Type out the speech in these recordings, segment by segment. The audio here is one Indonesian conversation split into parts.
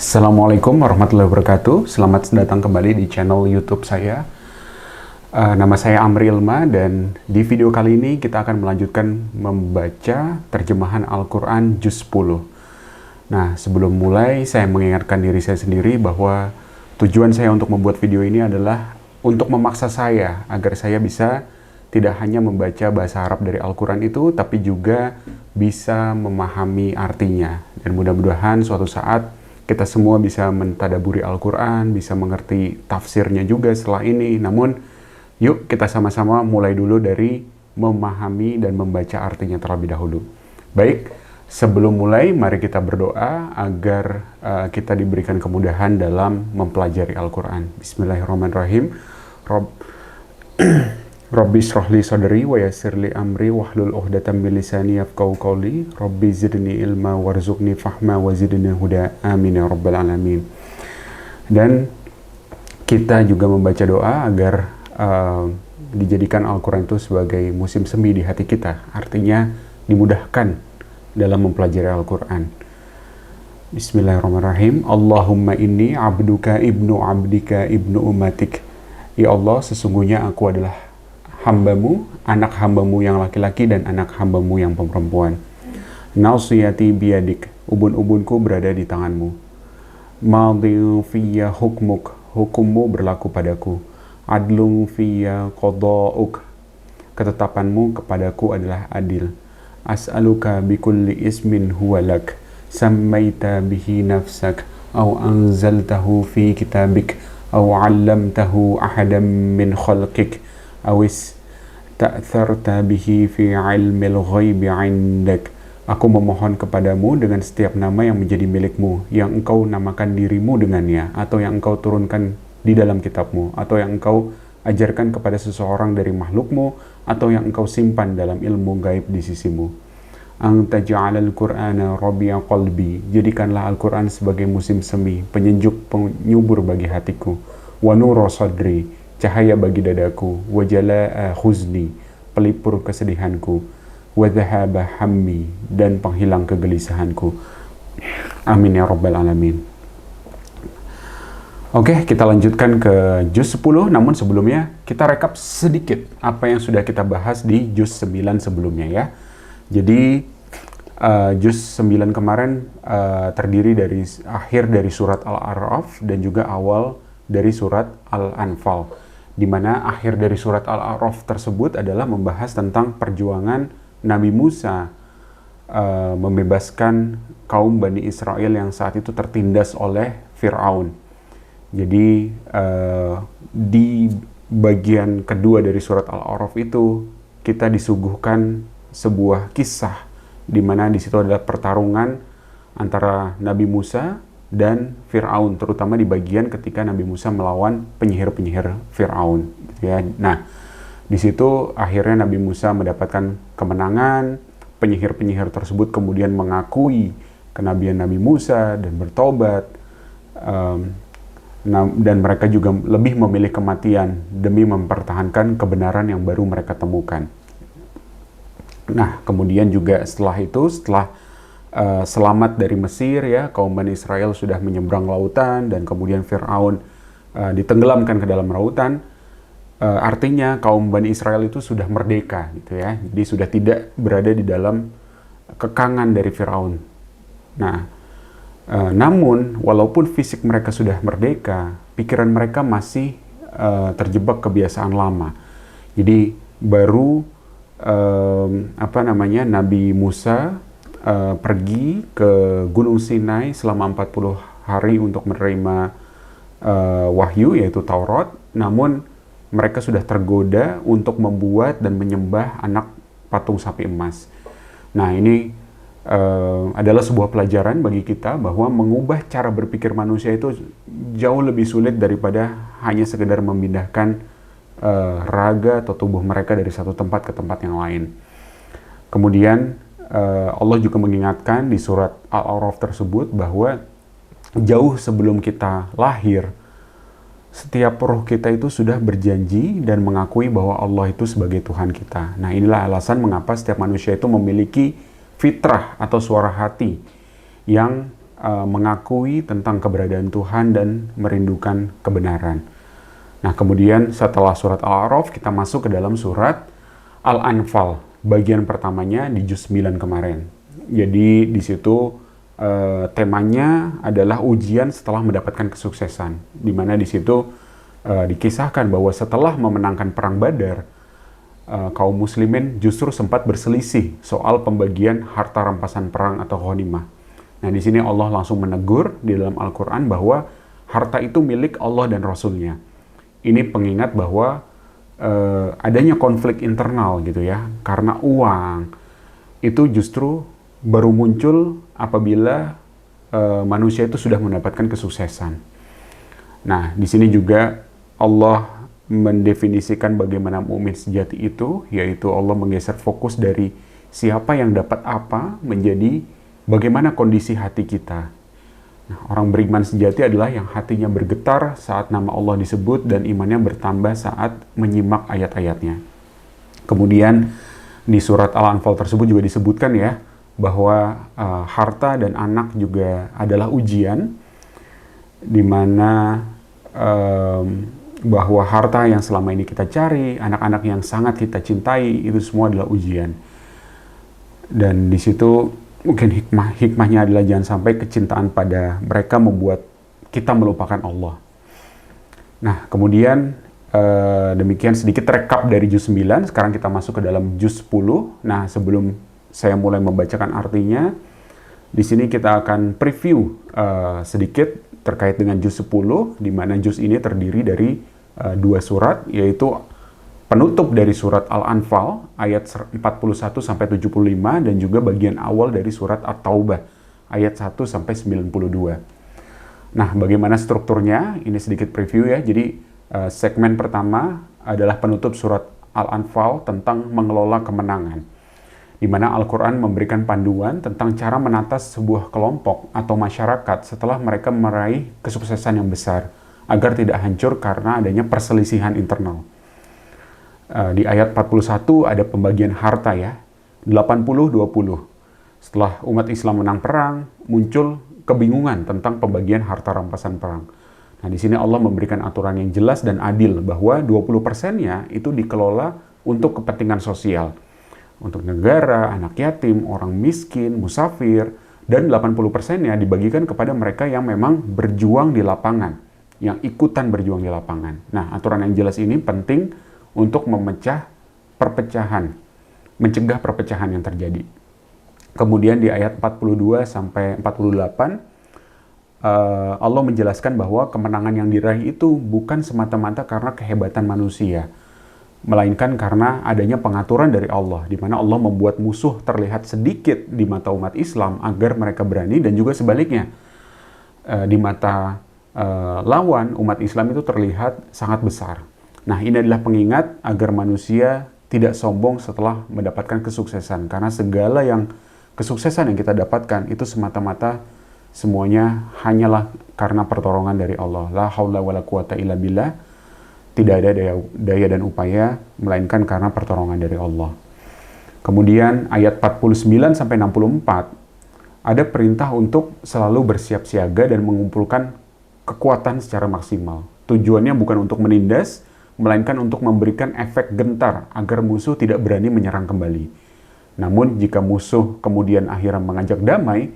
Assalamualaikum warahmatullahi wabarakatuh. Selamat datang kembali di channel YouTube saya. Nama saya Amri Ilma dan di video kali ini kita akan melanjutkan membaca terjemahan Al-Quran Juz 10. Nah, sebelum mulai saya mengingatkan diri saya sendiri bahwa tujuan saya untuk membuat video ini adalah untuk memaksa saya agar saya bisa tidak hanya membaca bahasa Arab dari Al-Quran itu, tapi juga bisa memahami artinya. Dan mudah-mudahan suatu saat kita semua bisa mentadaburi Al-Quran, bisa mengerti tafsirnya juga setelah ini. Namun, yuk kita sama-sama mulai dulu dari memahami dan membaca artinya terlebih dahulu. Baik, sebelum mulai, mari kita berdoa agar kita diberikan kemudahan dalam mempelajari Al-Quran. Bismillahirrahmanirrahim. Rabbi shrahli sadri wa yassirli amri wahlul 'uqdatam min lisani yafqahu qawli. Rabbi zidni ilma warzuqni fahma wa zidni huda. Amin ya rabbal alamin. Dan kita juga membaca doa agar dijadikan Al-Quran itu sebagai musim semi di hati kita. Artinya dimudahkan dalam mempelajari Al-Quran. Bismillahirrahmanirrahim. Allahumma inni abduka ibnu abdika ibnu umatik. Ya Allah, sesungguhnya aku adalah hambamu, anak hambamu yang laki-laki dan anak hambamu yang perempuan. Nasiyati biyadik, ubun-ubunku berada di tanganmu. Madhi'u fiyya hukmuk, hukummu berlaku padaku. Adlung fiyya qada'uk, ketetapanmu kepadaku adalah adil. As'aluka bikulli ismin huwalak, sammaita bihi nafsak, au anzaltahu fi kitabik, au 'allamtahu ahadam min khalqik, awis ta'tharta bihi fi ilmil ghaibi 'indak. Aku memohon kepadamu dengan setiap nama yang menjadi milikmu, yang engkau namakan dirimu dengannya, atau yang engkau turunkan di dalam kitabmu, atau yang engkau ajarkan kepada seseorang dari makhlukmu, atau yang engkau simpan dalam ilmu gaib di sisimu. Anta ja'alal Qur'ana rabi'a qalbi, jadikanlah Al-Quran sebagai musim semi, penyejuk, penyubur bagi hatiku. Wa nura sadri, cahaya bagi dadaku. Wa jala'a huzni, pelipur kesedihanku. Wa dhahaba hammi, dan penghilang kegelisahanku. Amin ya rabbal alamin. Oke, kita lanjutkan ke Juz 10, namun sebelumnya kita rekap sedikit apa yang sudah kita bahas di Juz 9 sebelumnya ya. Jadi Juz 9 kemarin terdiri dari akhir dari surat Al-A'raf dan juga awal dari surat Al-Anfal, di mana akhir dari surat Al-A'raf tersebut adalah membahas tentang perjuangan Nabi Musa membebaskan kaum Bani Israel yang saat itu tertindas oleh Fir'aun. Jadi di bagian kedua dari surat Al-A'raf itu kita disuguhkan sebuah kisah di mana di situ adalah pertarungan antara Nabi Musa dan Fir'aun, terutama di bagian ketika Nabi Musa melawan penyihir-penyihir Fir'aun, gitu ya. Nah, di situ akhirnya Nabi Musa mendapatkan kemenangan. Penyihir-penyihir tersebut kemudian mengakui kenabian Nabi Musa dan bertobat, dan mereka juga lebih memilih kematian demi mempertahankan kebenaran yang baru mereka temukan. Nah, kemudian juga setelah itu, setelah selamat dari Mesir ya, kaum Bani Israel sudah menyeberang lautan dan kemudian Fir'aun ditenggelamkan ke dalam lautan. Artinya kaum Bani Israel itu sudah merdeka gitu ya. Jadi sudah tidak berada di dalam kekangan dari Fir'aun. Nah, namun walaupun fisik mereka sudah merdeka, pikiran mereka masih terjebak kebiasaan lama. Jadi baru Nabi Musa pergi ke Gunung Sinai selama 40 hari untuk menerima wahyu yaitu Taurat, namun mereka sudah tergoda untuk membuat dan menyembah anak patung sapi emas. Nah, ini adalah sebuah pelajaran bagi kita bahwa mengubah cara berpikir manusia itu jauh lebih sulit daripada hanya sekedar memindahkan raga atau tubuh mereka dari satu tempat ke tempat yang lain. Kemudian Allah juga mengingatkan di surat Al-A'raf tersebut bahwa jauh sebelum kita lahir, setiap roh kita itu sudah berjanji dan mengakui bahwa Allah itu sebagai Tuhan kita. Nah, inilah alasan mengapa setiap manusia itu memiliki fitrah atau suara hati yang mengakui tentang keberadaan Tuhan dan merindukan kebenaran. Nah, kemudian setelah surat Al-A'raf, kita masuk ke dalam surat Al-Anfal. Bagian pertamanya di juz 9 kemarin. Jadi di situ temanya adalah ujian setelah mendapatkan kesuksesan. Di mana di situ dikisahkan bahwa setelah memenangkan perang Badar, kaum muslimin justru sempat berselisih soal pembagian harta rampasan perang atau ghanimah. Nah, di sini Allah langsung menegur di dalam Al-Quran bahwa harta itu milik Allah dan Rasulnya. Ini pengingat bahwa adanya konflik internal gitu ya, karena uang itu justru baru muncul apabila manusia itu sudah mendapatkan kesuksesan. Nah, di sini juga Allah mendefinisikan bagaimana mukmin sejati itu, yaitu Allah menggeser fokus dari siapa yang dapat apa menjadi bagaimana kondisi hati kita. Nah, orang beriman sejati adalah yang hatinya bergetar saat nama Allah disebut dan imannya bertambah saat menyimak ayat-ayatnya. Kemudian di surat Al-Anfal tersebut juga disebutkan ya, bahwa harta dan anak juga adalah ujian, di mana bahwa harta yang selama ini kita cari, anak-anak yang sangat kita cintai, itu semua adalah ujian. Dan di situ mungkin hikmahnya adalah jangan sampai kecintaan pada mereka membuat kita melupakan Allah. Nah, kemudian demikian sedikit rekap dari juz 9, sekarang kita masuk ke dalam juz 10. Nah, sebelum saya mulai membacakan artinya, di sini kita akan preview sedikit terkait dengan juz 10, di mana juz ini terdiri dari 2 surat, yaitu penutup dari surat Al-Anfal ayat 41 sampai 75 dan juga bagian awal dari surat At-Taubah ayat 1 sampai 92. Nah, bagaimana strukturnya? Ini sedikit preview ya. Jadi segmen pertama adalah penutup surat Al-Anfal tentang mengelola kemenangan, di mana Al-Quran memberikan panduan tentang cara menatas sebuah kelompok atau masyarakat setelah mereka meraih kesuksesan yang besar, agar tidak hancur karena adanya perselisihan internal. Di ayat 41 ada pembagian harta ya, 80-20. Setelah umat Islam menang perang, muncul kebingungan tentang pembagian harta rampasan perang. Nah, di sini Allah memberikan aturan yang jelas dan adil bahwa 20%-nya itu dikelola untuk kepentingan sosial, untuk negara, anak yatim, orang miskin, musafir, dan 80%-nya dibagikan kepada mereka yang memang berjuang di lapangan, yang ikutan berjuang di lapangan. Nah, aturan yang jelas ini penting untuk mencegah perpecahan yang terjadi. Kemudian di ayat 42 sampai 48 Allah menjelaskan bahwa kemenangan yang diraih itu bukan semata-mata karena kehebatan manusia, melainkan karena adanya pengaturan dari Allah, di mana Allah membuat musuh terlihat sedikit di mata umat Islam agar mereka berani, dan juga sebaliknya di mata lawan umat Islam itu terlihat sangat besar. Nah, ini adalah pengingat agar manusia tidak sombong setelah mendapatkan kesuksesan, karena segala kesuksesan yang kita dapatkan itu semata-mata semuanya hanyalah karena pertolongan dari Allah. La haula wala quwata illa billah. Tidak ada daya dan upaya melainkan karena pertolongan dari Allah. Kemudian ayat 49 sampai 64 ada perintah untuk selalu bersiap siaga dan mengumpulkan kekuatan secara maksimal. Tujuannya bukan untuk menindas, melainkan untuk memberikan efek gentar agar musuh tidak berani menyerang kembali. Namun jika musuh kemudian akhirnya mengajak damai,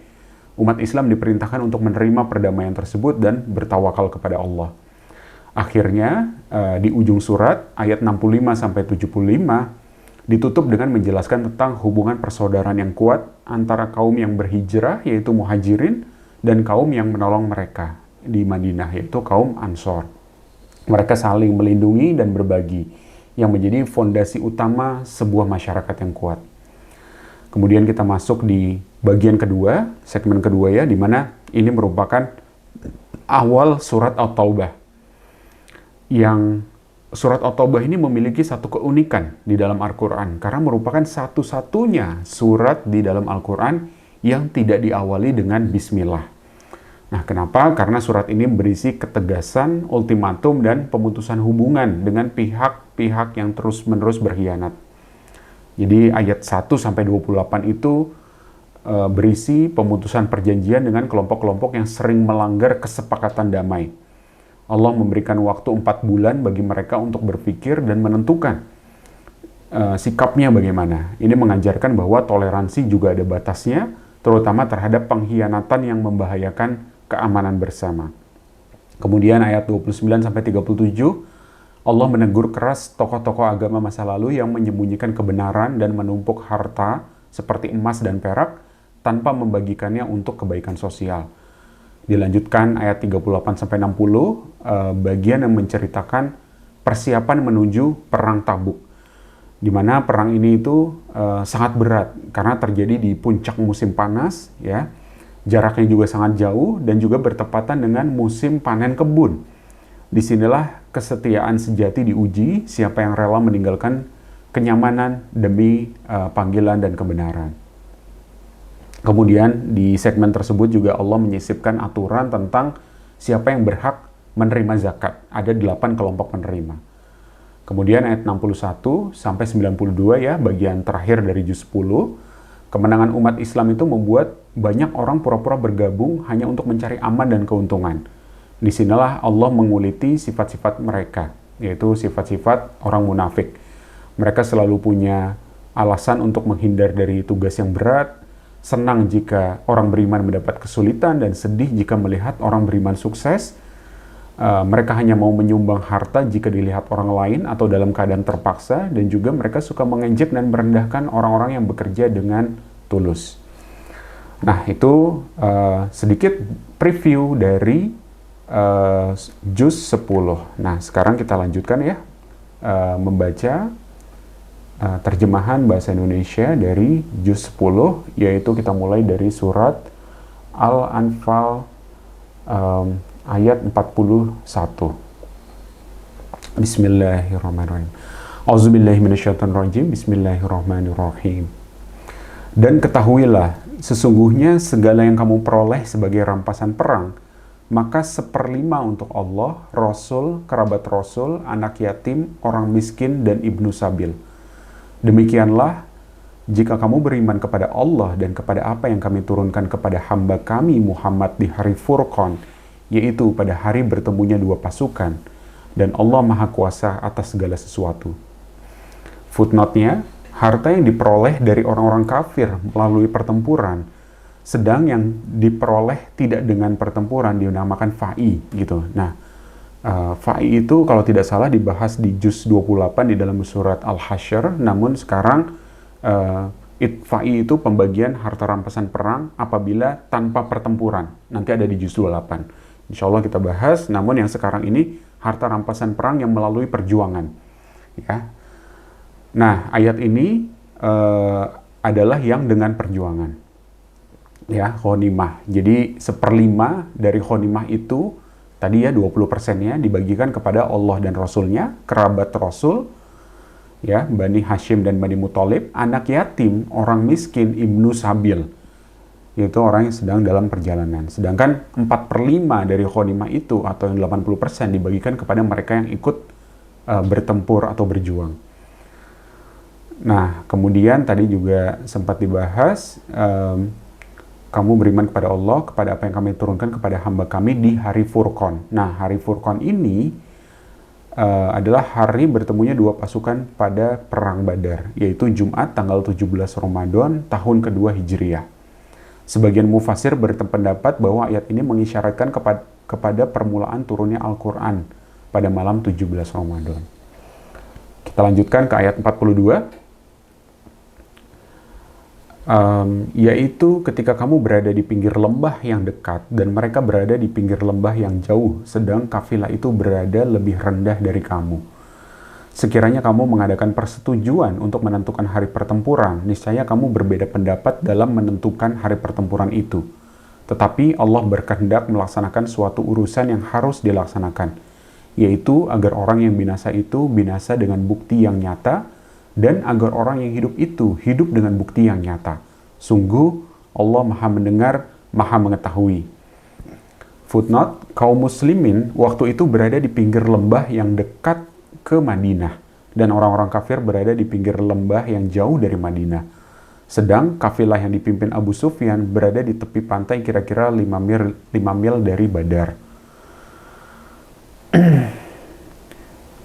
umat Islam diperintahkan untuk menerima perdamaian tersebut dan bertawakal kepada Allah. Akhirnya di ujung surat ayat 65 sampai 75 ditutup dengan menjelaskan tentang hubungan persaudaraan yang kuat antara kaum yang berhijrah yaitu muhajirin dan kaum yang menolong mereka di Madinah yaitu kaum Ansor. Mereka saling melindungi dan berbagi, yang menjadi fondasi utama sebuah masyarakat yang kuat. Kemudian kita masuk di bagian kedua, segmen kedua ya, di mana ini merupakan awal surat At-Taubah. Yang surat At-Taubah ini memiliki satu keunikan di dalam Al-Quran, karena merupakan satu-satunya surat di dalam Al-Quran yang tidak diawali dengan Bismillah. Nah, kenapa? Karena surat ini berisi ketegasan, ultimatum, dan pemutusan hubungan dengan pihak-pihak yang terus-menerus berkhianat. Jadi ayat 1-28 itu berisi pemutusan perjanjian dengan kelompok-kelompok yang sering melanggar kesepakatan damai. Allah memberikan waktu 4 bulan bagi mereka untuk berpikir dan menentukan sikapnya bagaimana. Ini mengajarkan bahwa toleransi juga ada batasnya, terutama terhadap pengkhianatan yang membahayakan keamanan bersama. Kemudian ayat 29-37, Allah menegur keras tokoh-tokoh agama masa lalu yang menyembunyikan kebenaran dan menumpuk harta seperti emas dan perak tanpa membagikannya untuk kebaikan sosial. Dilanjutkan ayat 38-60, bagian yang menceritakan persiapan menuju perang Tabuk, di mana perang ini itu sangat berat karena terjadi di puncak musim panas, ya. Jaraknya juga sangat jauh dan juga bertepatan dengan musim panen kebun. Disinilah kesetiaan sejati diuji, siapa yang rela meninggalkan kenyamanan demi panggilan dan kebenaran. Kemudian di segmen tersebut juga Allah menyisipkan aturan tentang siapa yang berhak menerima zakat. Ada 8 kelompok penerima. Kemudian ayat 61 sampai 92 ya, bagian terakhir dari juz 10. Kemenangan umat Islam itu membuat banyak orang pura-pura bergabung hanya untuk mencari aman dan keuntungan. Disinilah Allah menguliti sifat-sifat mereka, yaitu sifat-sifat orang munafik. Mereka selalu punya alasan untuk menghindar dari tugas yang berat, senang jika orang beriman mendapat kesulitan, dan sedih jika melihat orang beriman sukses. Mereka hanya mau menyumbang harta jika dilihat orang lain atau dalam keadaan terpaksa, dan juga mereka suka mengejek dan merendahkan orang-orang yang bekerja dengan tulus. Nah, itu sedikit preview dari juz 10. Nah, sekarang kita lanjutkan ya, membaca terjemahan bahasa Indonesia dari juz 10, yaitu kita mulai dari surat Al-Anfal ayat 41. Bismillahirrahmanirrahim. Auzubillahi minasyaitonirrajim. Bismillahirrahmanirrahim. Dan ketahuilah, sesungguhnya segala yang kamu peroleh sebagai rampasan perang, maka 1/5 untuk Allah, Rasul, kerabat Rasul, anak yatim, orang miskin, dan ibnu sabil. Demikianlah, jika kamu beriman kepada Allah dan kepada apa yang kami turunkan kepada hamba kami Muhammad di hari Furqan, yaitu pada hari bertemunya dua pasukan, dan Allah Maha Kuasa atas segala sesuatu. Footnote-nya, harta yang diperoleh dari orang-orang kafir melalui pertempuran, sedang yang diperoleh tidak dengan pertempuran dinamakan fa'i gitu. Nah, fa'i itu kalau tidak salah dibahas di juz 28 di dalam surat Al-Hasyr, namun sekarang fa'i itu pembagian harta rampasan perang apabila tanpa pertempuran. Nanti ada di juz 28. Insya Allah kita bahas, namun yang sekarang ini harta rampasan perang yang melalui perjuangan. Ya. Nah, ayat ini adalah yang dengan perjuangan. Ya, ghanimah. Jadi 1/5 dari ghanimah itu, tadi ya 20%-nya dibagikan kepada Allah dan Rasulnya, kerabat Rasul, ya, Bani Hashim dan Bani Muthalib, anak yatim, orang miskin, ibnu sabil, yaitu orang yang sedang dalam perjalanan. Sedangkan 4/5 dari ghanimah itu, atau yang 80%, dibagikan kepada mereka yang ikut bertempur atau berjuang. Nah, kemudian tadi juga sempat dibahas, kamu beriman kepada Allah, kepada apa yang kami turunkan kepada hamba kami di hari Furqan. Nah, hari Furqan ini adalah hari bertemunya dua pasukan pada Perang Badar, yaitu Jumat tanggal 17 Ramadan tahun kedua Hijriah. Sebagian mufasir berpendapat bahwa ayat ini mengisyaratkan kepada permulaan turunnya Al-Quran pada malam 17 Ramadan. Kita lanjutkan ke ayat 42. Yaitu ketika kamu berada di pinggir lembah yang dekat dan mereka berada di pinggir lembah yang jauh, sedang kafilah itu berada lebih rendah dari kamu. Sekiranya kamu mengadakan persetujuan untuk menentukan hari pertempuran, niscaya kamu berbeda pendapat dalam menentukan hari pertempuran itu. Tetapi Allah berkehendak melaksanakan suatu urusan yang harus dilaksanakan, yaitu agar orang yang binasa itu binasa dengan bukti yang nyata, dan agar orang yang hidup itu hidup dengan bukti yang nyata. Sungguh Allah Maha Mendengar, Maha Mengetahui. Footnote, kaum muslimin waktu itu berada di pinggir lembah yang dekat ke Madinah, dan orang-orang kafir berada di pinggir lembah yang jauh dari Madinah. Sedang kafilah yang dipimpin Abu Sufyan berada di tepi pantai kira-kira 5 mil dari Badar.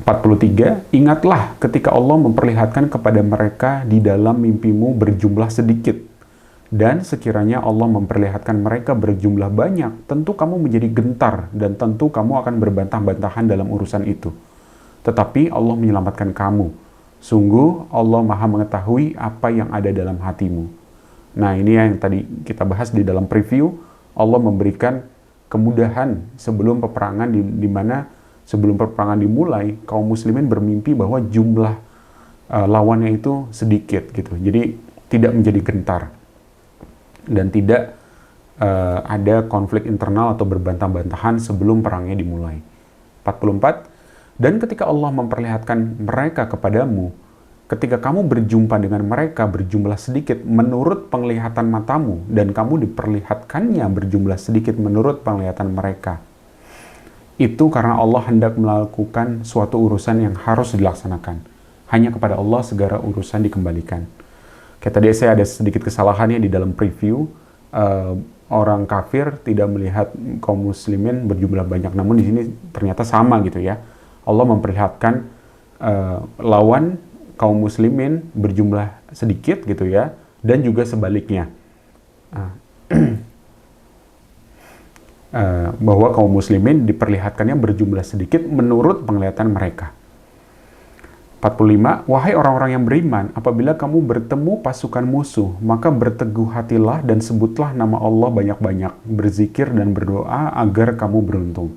43. Ingatlah ketika Allah memperlihatkan kepada mereka di dalam mimpimu berjumlah sedikit, dan sekiranya Allah memperlihatkan mereka berjumlah banyak, tentu kamu menjadi gentar dan tentu kamu akan berbantah-bantahan dalam urusan itu. Tetapi Allah menyelamatkan kamu. Sungguh Allah Maha mengetahui apa yang ada dalam hatimu. Nah, ini yang tadi kita bahas di dalam preview. Allah memberikan kemudahan sebelum peperangan, di mana sebelum peperangan dimulai, kaum muslimin bermimpi bahwa jumlah lawannya itu sedikit gitu. Jadi tidak menjadi gentar dan tidak ada konflik internal atau berbantah-bantahan sebelum perangnya dimulai. 44. Dan ketika Allah memperlihatkan mereka kepadamu, ketika kamu berjumpa dengan mereka berjumlah sedikit menurut penglihatan matamu, dan kamu diperlihatkannya berjumlah sedikit menurut penglihatan mereka, itu karena Allah hendak melakukan suatu urusan yang harus dilaksanakan. Hanya kepada Allah segala urusan dikembalikan. Kayak tadi saya ada sedikit kesalahannya di dalam preview. Orang kafir tidak melihat kaum muslimin berjumlah banyak, namun di sini ternyata sama gitu ya. Allah memperlihatkan lawan kaum muslimin berjumlah sedikit gitu ya, dan juga sebaliknya. Bahwa kaum muslimin diperlihatkannya berjumlah sedikit menurut penglihatan mereka. 45. Wahai orang-orang yang beriman, apabila kamu bertemu pasukan musuh, maka berteguh hatilah dan sebutlah nama Allah banyak-banyak, berzikir dan berdoa agar kamu beruntung.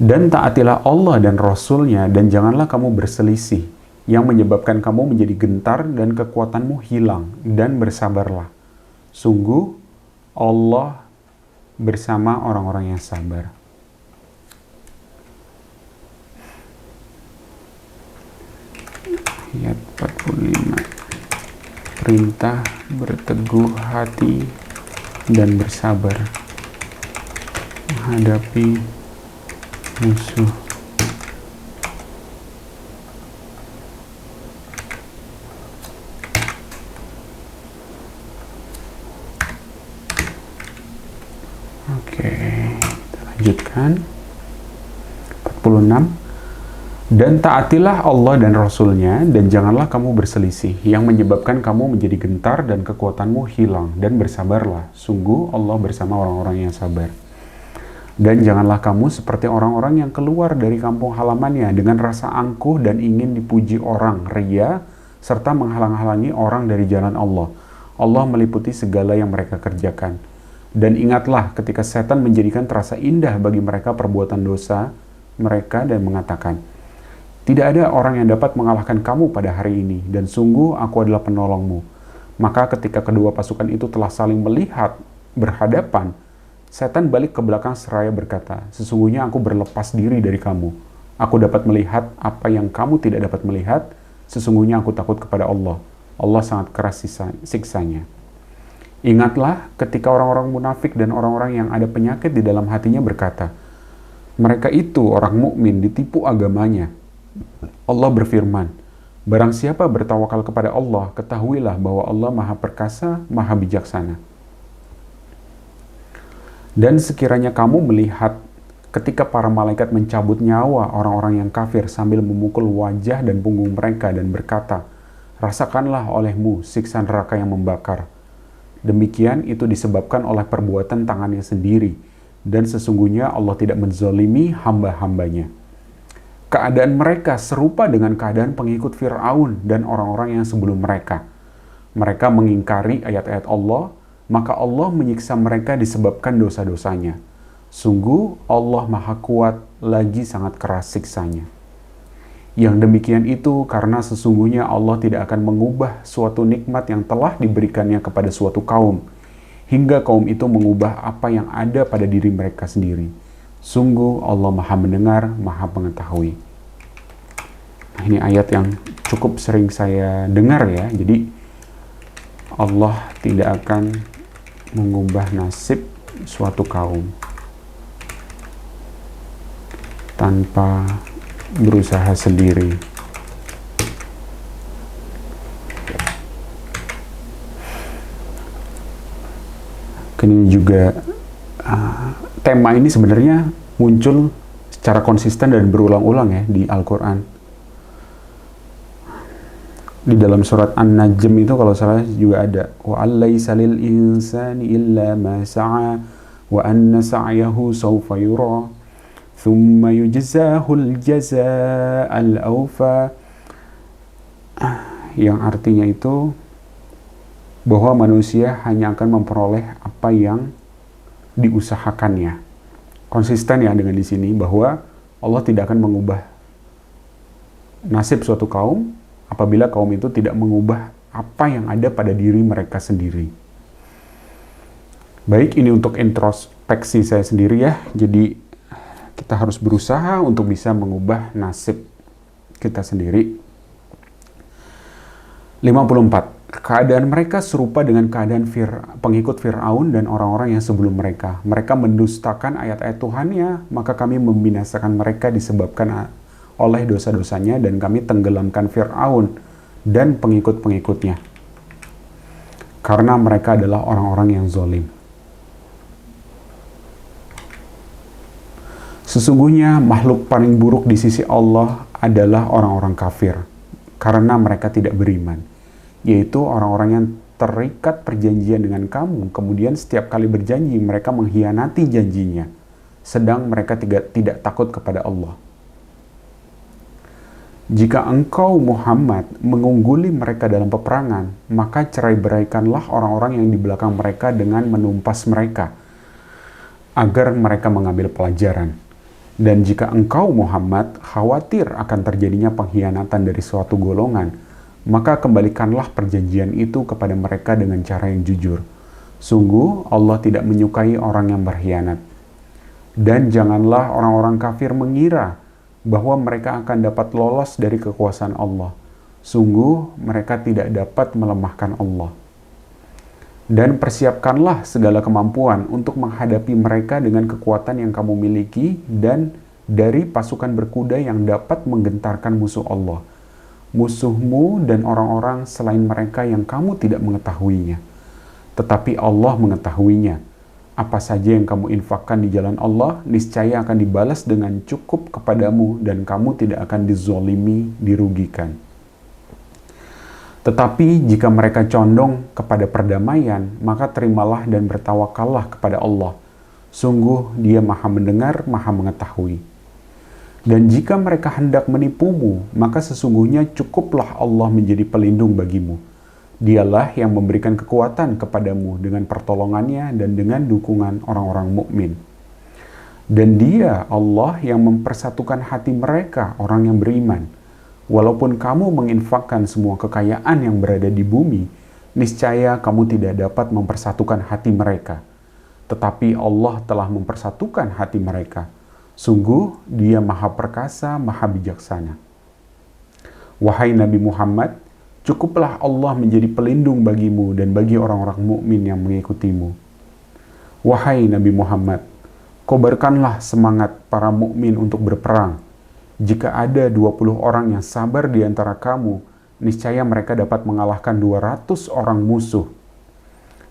Dan taatilah Allah dan Rasul-Nya, dan janganlah kamu berselisih, yang menyebabkan kamu menjadi gentar dan kekuatanmu hilang, dan bersabarlah. Sungguh, Allah bersama orang-orang yang sabar. Ayat 45. Perintah berteguh hati dan bersabar menghadapi musuh. Oke, kita lanjutkan. 46. Dan taatilah Allah dan Rasul-Nya, dan janganlah kamu berselisih, yang menyebabkan kamu menjadi gentar dan kekuatanmu hilang, dan bersabarlah. Sungguh Allah bersama orang-orang yang sabar. Dan janganlah kamu seperti orang-orang yang keluar dari kampung halamannya dengan rasa angkuh dan ingin dipuji orang, ria, serta menghalang-halangi orang dari jalan Allah. Allah meliputi segala yang mereka kerjakan. Dan ingatlah ketika setan menjadikan terasa indah bagi mereka perbuatan dosa mereka dan mengatakan, tidak ada orang yang dapat mengalahkan kamu pada hari ini, dan sungguh aku adalah penolongmu. Maka ketika kedua pasukan itu telah saling melihat berhadapan, setan balik ke belakang seraya berkata, sesungguhnya aku berlepas diri dari kamu. Aku dapat melihat apa yang kamu tidak dapat melihat. Sesungguhnya aku takut kepada Allah. Allah sangat keras siksanya. Ingatlah ketika orang-orang munafik dan orang-orang yang ada penyakit di dalam hatinya berkata, mereka itu orang mukmin ditipu agamanya. Allah berfirman, barang siapa bertawakal kepada Allah, ketahuilah bahwa Allah Maha Perkasa, Maha Bijaksana. Dan sekiranya kamu melihat ketika para malaikat mencabut nyawa orang-orang yang kafir sambil memukul wajah dan punggung mereka dan berkata, rasakanlah olehmu siksa neraka yang membakar. Demikian itu disebabkan oleh perbuatan tangannya sendiri, dan sesungguhnya Allah tidak menzalimi hamba-hambanya. Keadaan mereka serupa dengan keadaan pengikut Fir'aun dan orang-orang yang sebelum mereka. Mereka mengingkari ayat-ayat Allah, maka Allah menyiksa mereka disebabkan dosa-dosanya. Sungguh Allah Maha Kuat lagi sangat keras siksanya. Yang demikian itu karena sesungguhnya Allah tidak akan mengubah suatu nikmat yang telah diberikannya kepada suatu kaum, hingga kaum itu mengubah apa yang ada pada diri mereka sendiri. Sungguh Allah Maha Mendengar, Maha Mengetahui. Nah, ini ayat yang cukup sering saya dengar ya. Jadi Allah tidak akan mengubah nasib suatu kaum tanpa berusaha sendiri. Ini juga tema ini sebenarnya muncul secara konsisten dan berulang-ulang ya di Al-Quran. Di dalam surat An-Najm itu kalau salah juga ada wa allaysa lil insani illa ma sa'a wa anna sa'yahu sawfa yura thumma yujzahul jazaa'al awfa, yang artinya itu bahwa manusia hanya akan memperoleh apa yang diusahakannya. Konsisten ya dengan di sini bahwa Allah tidak akan mengubah nasib suatu kaum apabila kaum itu tidak mengubah apa yang ada pada diri mereka sendiri. Baik, ini untuk introspeksi saya sendiri ya. Jadi kita harus berusaha untuk bisa mengubah nasib kita sendiri. 54. Keadaan mereka serupa dengan keadaan pengikut Fir'aun dan orang-orang yang sebelum mereka. Mereka mendustakan ayat-ayat Tuhannya, maka kami membinasakan mereka disebabkan oleh dosa-dosanya, dan kami tenggelamkan Fir'aun dan pengikut-pengikutnya. Karena mereka adalah orang-orang yang zalim. Sesungguhnya makhluk paling buruk di sisi Allah adalah orang-orang kafir, karena mereka tidak beriman. Yaitu orang-orang yang terikat perjanjian dengan kamu, kemudian setiap kali berjanji mereka mengkhianati janjinya, sedang mereka tidak takut kepada Allah. Jika engkau Muhammad mengungguli mereka dalam peperangan, maka cerai-beraikanlah orang-orang yang di belakang mereka dengan menumpas mereka, agar mereka mengambil pelajaran. Dan jika engkau Muhammad khawatir akan terjadinya pengkhianatan dari suatu golongan, maka kembalikanlah perjanjian itu kepada mereka dengan cara yang jujur. Sungguh Allah tidak menyukai orang yang berkhianat. Dan janganlah orang-orang kafir mengira bahwa mereka akan dapat lolos dari kekuasaan Allah. Sungguh mereka tidak dapat melemahkan Allah. Dan persiapkanlah segala kemampuan untuk menghadapi mereka dengan kekuatan yang kamu miliki dan dari pasukan berkuda yang dapat menggentarkan musuh Allah, musuhmu dan orang-orang selain mereka yang kamu tidak mengetahuinya. Tetapi Allah mengetahuinya. Apa saja yang kamu infakkan di jalan Allah, niscaya akan dibalas dengan cukup kepadamu dan kamu tidak akan dizolimi, dirugikan. Tetapi jika mereka condong kepada perdamaian, maka terimalah dan bertawakallah kepada Allah. Sungguh Dia Maha Mendengar, Maha Mengetahui. Dan jika mereka hendak menipumu, maka sesungguhnya cukuplah Allah menjadi pelindung bagimu. Dialah yang memberikan kekuatan kepadamu dengan pertolongannya dan dengan dukungan orang-orang mukmin. Dan Dia, Allah, yang mempersatukan hati mereka, orang yang beriman. Walaupun kamu menginfakkan semua kekayaan yang berada di bumi, niscaya kamu tidak dapat mempersatukan hati mereka. Tetapi Allah telah mempersatukan hati mereka. Sungguh Dia Maha Perkasa, Maha Bijaksana. Wahai Nabi Muhammad, cukuplah Allah menjadi pelindung bagimu dan bagi orang-orang mukmin yang mengikutimu. Wahai Nabi Muhammad, kobarkanlah semangat para mukmin untuk berperang. Jika ada 20 orang yang sabar di antara kamu, niscaya mereka dapat mengalahkan 200 orang musuh.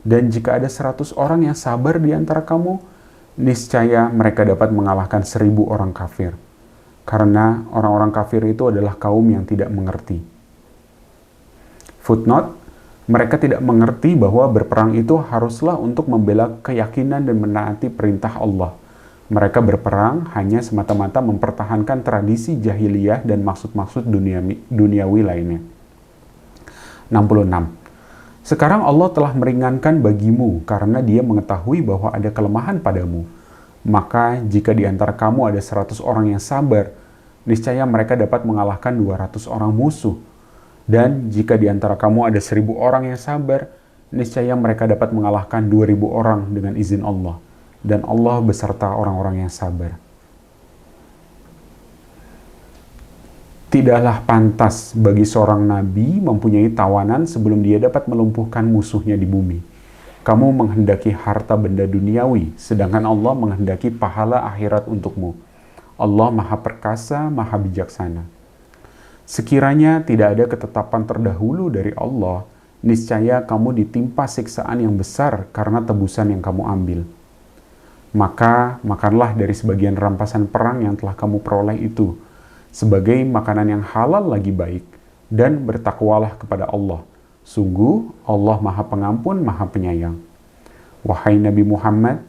Dan jika ada 100 orang yang sabar di antara kamu, niscaya mereka dapat mengalahkan 1000 orang kafir. Karena orang-orang kafir itu adalah kaum yang tidak mengerti. Footnote, mereka tidak mengerti bahwa berperang itu haruslah untuk membela keyakinan dan menaati perintah Allah. Mereka berperang hanya semata-mata mempertahankan tradisi jahiliyah dan maksud-maksud duniawi lainnya. 66. Sekarang Allah telah meringankan bagimu karena Dia mengetahui bahwa ada kelemahan padamu. Maka jika di antara kamu ada 100 orang yang sabar, niscaya mereka dapat mengalahkan 200 orang musuh. Dan jika di antara kamu ada 1000 orang yang sabar, niscaya mereka dapat mengalahkan 2000 orang dengan izin Allah. Dan Allah beserta orang-orang yang sabar. Tidaklah pantas bagi seorang nabi mempunyai tawanan sebelum dia dapat melumpuhkan musuhnya di bumi. Kamu menghendaki harta benda duniawi, sedangkan Allah menghendaki pahala akhirat untukmu. Allah Maha Perkasa, Maha Bijaksana. Sekiranya tidak ada ketetapan terdahulu dari Allah, niscaya kamu ditimpa siksaan yang besar karena tebusan yang kamu ambil. Maka makanlah dari sebagian rampasan perang yang telah kamu peroleh itu, sebagai makanan yang halal lagi baik, dan bertakwalah kepada Allah. Sungguh Allah Maha Pengampun, Maha Penyayang. Wahai Nabi Muhammad,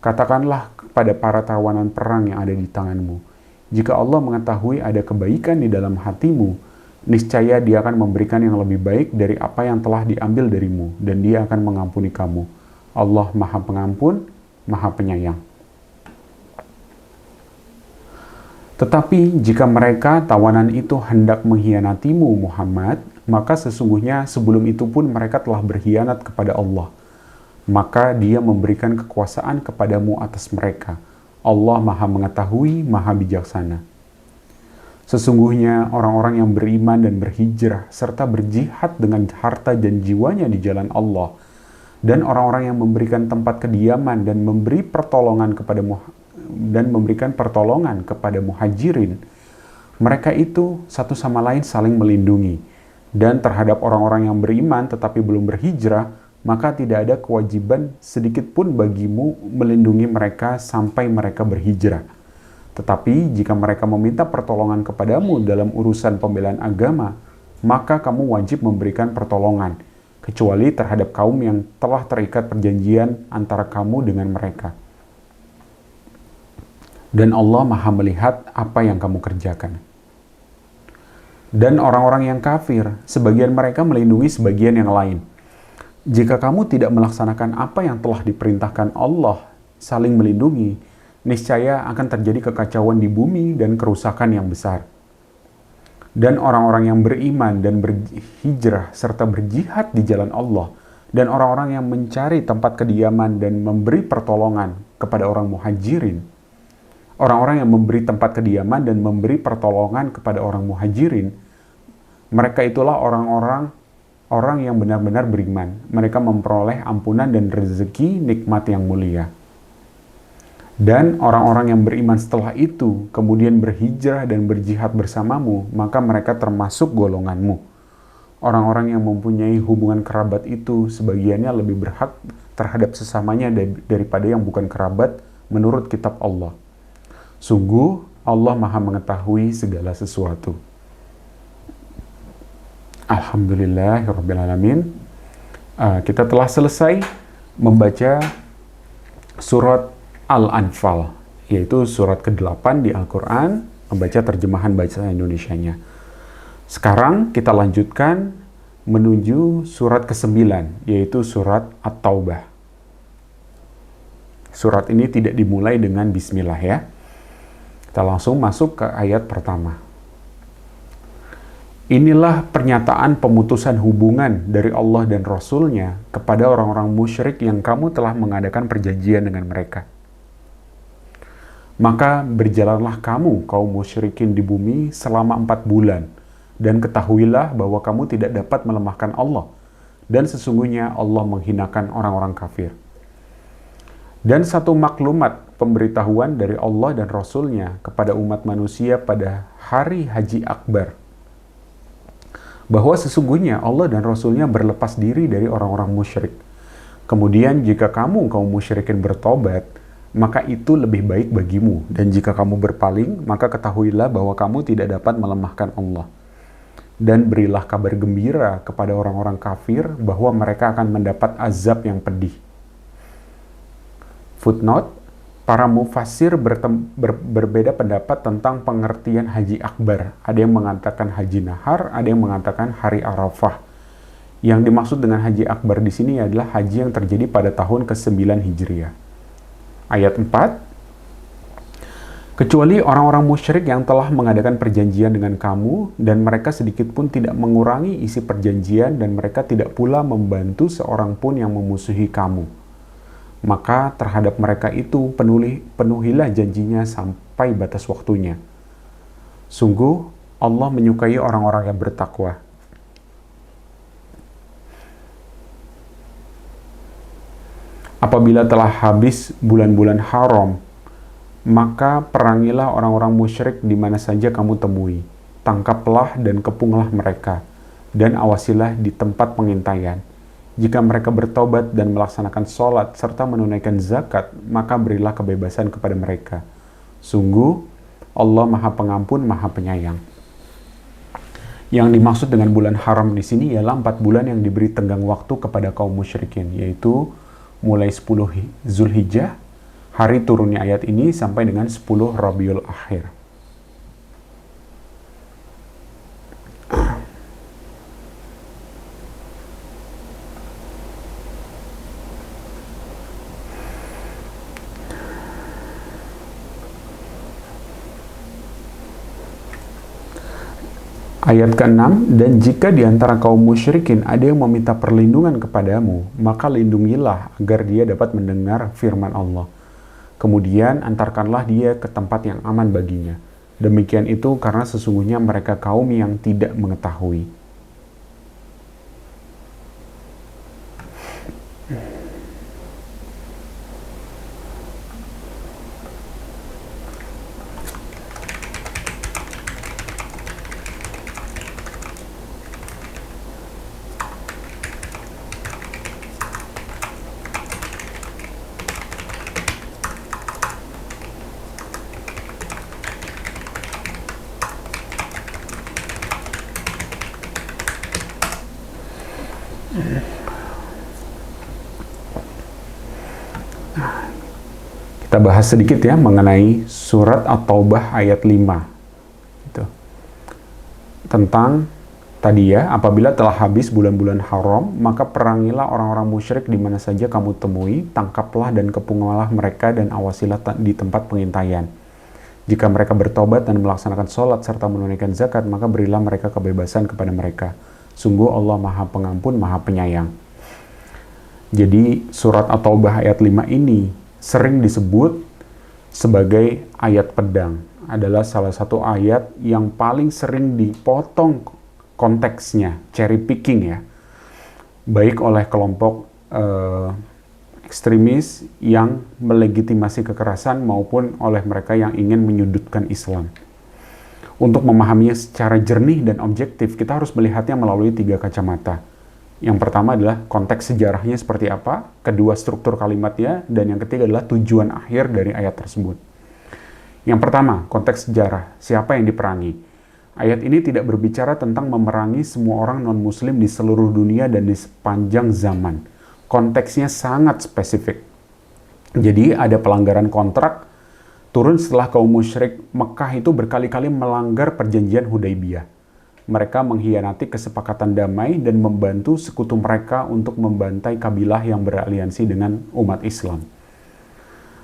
katakanlah kepada para tawanan perang yang ada di tanganmu, jika Allah mengetahui ada kebaikan di dalam hatimu, niscaya Dia akan memberikan yang lebih baik dari apa yang telah diambil darimu, dan Dia akan mengampuni kamu. Allah Maha Pengampun, Maha Penyayang. Tetapi jika mereka tawanan itu hendak mengkhianatimu Muhammad, maka sesungguhnya sebelum itu pun mereka telah berkhianat kepada Allah. Maka Dia memberikan kekuasaan kepadamu atas mereka. Allah Maha Mengetahui, Maha Bijaksana. Sesungguhnya orang-orang yang beriman dan berhijrah serta berjihad dengan harta dan jiwanya di jalan Allah, dan orang-orang yang memberikan tempat kediaman dan memberi pertolongan kepada muhajirin, mereka itu satu sama lain saling melindungi. Dan terhadap orang-orang yang beriman tetapi belum berhijrah, maka tidak ada kewajiban sedikit pun bagimu melindungi mereka sampai mereka berhijrah. Tetapi jika mereka meminta pertolongan kepadamu dalam urusan pembelaan agama, maka kamu wajib memberikan pertolongan, kecuali terhadap kaum yang telah terikat perjanjian antara kamu dengan mereka. Dan Allah Maha melihat apa yang kamu kerjakan. Dan orang-orang yang kafir, sebagian mereka melindungi sebagian yang lain. Jika kamu tidak melaksanakan apa yang telah diperintahkan Allah, saling melindungi, niscaya akan terjadi kekacauan di bumi dan kerusakan yang besar. Dan orang-orang yang beriman dan berhijrah serta berjihad di jalan Allah, dan orang-orang yang mencari tempat kediaman dan memberi pertolongan kepada orang muhajirin, orang-orang yang memberi tempat kediaman dan memberi pertolongan kepada orang muhajirin, mereka itulah orang yang benar-benar beriman. Mereka memperoleh ampunan dan rezeki nikmat yang mulia. Dan orang-orang yang beriman setelah itu kemudian berhijrah dan berjihad bersamamu, maka mereka termasuk golonganmu. Orang-orang yang mempunyai hubungan kerabat itu sebagiannya lebih berhak terhadap sesamanya daripada yang bukan kerabat menurut kitab Allah. Sungguh Allah Maha Mengetahui segala sesuatu. Alhamdulillahirrabbilalamin. Kita telah selesai membaca surat Al-Anfal, yaitu surat ke-8 di Al-Quran, membaca terjemahan bahasa Indonesianya. Sekarang kita lanjutkan menuju surat ke-9, yaitu surat At-Taubah. Surat ini tidak dimulai dengan bismillah ya. Kita langsung masuk ke ayat pertama. Inilah pernyataan pemutusan hubungan dari Allah dan Rasul-Nya kepada orang-orang musyrik yang kamu telah mengadakan perjanjian dengan mereka. Maka berjalanlah kamu, kaum musyrikin di bumi, selama 4 bulan, dan ketahuilah bahwa kamu tidak dapat melemahkan Allah, dan sesungguhnya Allah menghinakan orang-orang kafir. Dan satu maklumat pemberitahuan dari Allah dan Rasul-Nya kepada umat manusia pada hari Haji Akbar, bahwa sesungguhnya Allah dan Rasul-Nya berlepas diri dari orang-orang musyrik. Kemudian jika kaum musyrikin bertobat, maka itu lebih baik bagimu. Dan jika kamu berpaling, maka ketahuilah bahwa kamu tidak dapat melemahkan Allah. Dan berilah kabar gembira kepada orang-orang kafir bahwa mereka akan mendapat azab yang pedih. Footnote, para mufassir berbeda pendapat tentang pengertian Haji Akbar. Ada yang mengatakan Haji Nahar, ada yang mengatakan Hari Arafah. Yang dimaksud dengan Haji Akbar di sini adalah haji yang terjadi pada tahun ke-9 Hijriah. Ayat 4, kecuali orang-orang musyrik yang telah mengadakan perjanjian dengan kamu, dan mereka sedikit pun tidak mengurangi isi perjanjian, dan mereka tidak pula membantu seorang pun yang memusuhi kamu. Maka terhadap mereka itu penuhilah janjinya sampai batas waktunya. Sungguh Allah menyukai orang-orang yang bertakwa. Apabila telah habis bulan-bulan haram, maka perangilah orang-orang musyrik di mana saja kamu temui. Tangkaplah dan kepunglah mereka, dan awasilah di tempat pengintaian. Jika mereka bertobat dan melaksanakan sholat serta menunaikan zakat, maka berilah kebebasan kepada mereka. Sungguh, Allah Maha Pengampun, Maha Penyayang. Yang dimaksud dengan bulan haram di sini ialah 4 bulan yang diberi tenggang waktu kepada kaum musyrikin, yaitu mulai 10 Zulhijjah, hari turunnya ayat ini, sampai dengan 10 Rabiul Akhir. Ayat ke-6, dan jika di antara kaum musyrikin ada yang meminta perlindungan kepadamu, maka lindungilah agar dia dapat mendengar firman Allah. Kemudian antarkanlah dia ke tempat yang aman baginya. Demikian itu karena sesungguhnya mereka kaum yang tidak mengetahui. Kita bahas sedikit ya mengenai surat At-Taubah ayat 5. Gitu. Tentang tadi ya, apabila telah habis bulan-bulan haram, maka perangilah orang-orang musyrik di mana saja kamu temui, tangkaplah dan kepunglah mereka dan awasilah di tempat pengintaian. Jika mereka bertobat dan melaksanakan sholat serta menunaikan zakat, maka berilah mereka kebebasan kepada mereka. Sungguh Allah Maha Pengampun, Maha Penyayang. Jadi surat At-Taubah ayat 5 ini sering disebut sebagai ayat pedang. Adalah salah satu ayat yang paling sering dipotong konteksnya, cherry picking ya. Baik oleh kelompok ekstremis yang melegitimasi kekerasan maupun oleh mereka yang ingin menyudutkan Islam. Untuk memahaminya secara jernih dan objektif, kita harus melihatnya melalui 3 kacamata. Yang pertama adalah konteks sejarahnya seperti apa, kedua struktur kalimatnya, dan yang ketiga adalah tujuan akhir dari ayat tersebut. Yang pertama, konteks sejarah, siapa yang diperangi. Ayat ini tidak berbicara tentang memerangi semua orang non-muslim di seluruh dunia dan di sepanjang zaman. Konteksnya sangat spesifik. Jadi ada pelanggaran kontrak, turun setelah kaum musyrik Mekah itu berkali-kali melanggar perjanjian Hudaibiyah. Mereka mengkhianati kesepakatan damai dan membantu sekutu mereka untuk membantai kabilah yang beraliansi dengan umat Islam.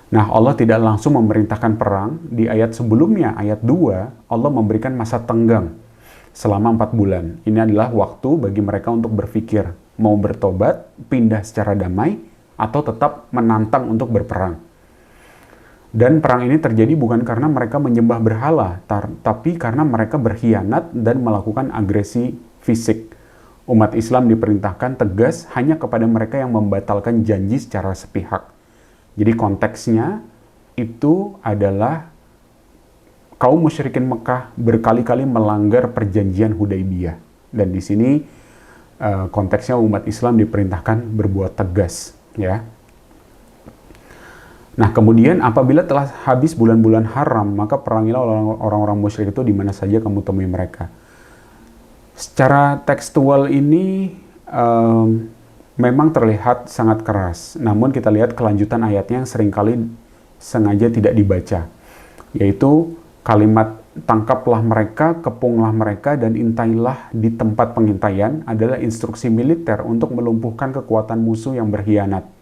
Nah, Allah tidak langsung memerintahkan perang. Di ayat sebelumnya, ayat 2, Allah memberikan masa tenggang selama 4 bulan. Ini adalah waktu bagi mereka untuk berpikir, mau bertobat, pindah secara damai, atau tetap menantang untuk berperang. Dan perang ini terjadi bukan karena mereka menyembah berhala, tapi karena mereka berkhianat dan melakukan agresi fisik. Umat Islam diperintahkan tegas hanya kepada mereka yang membatalkan janji secara sepihak. Jadi konteksnya itu adalah kaum musyrikin Mekah berkali-kali melanggar perjanjian Hudaibiyah. Dan di sini konteksnya umat Islam diperintahkan berbuat tegas, ya. Nah, kemudian apabila telah habis bulan-bulan haram, maka perangilah orang-orang musyrik itu di mana saja kamu temui mereka. Secara tekstual ini memang terlihat sangat keras. Namun kita lihat kelanjutan ayatnya yang seringkali sengaja tidak dibaca. Yaitu kalimat tangkaplah mereka, kepunglah mereka, dan intailah di tempat pengintaian adalah instruksi militer untuk melumpuhkan kekuatan musuh yang berkhianat.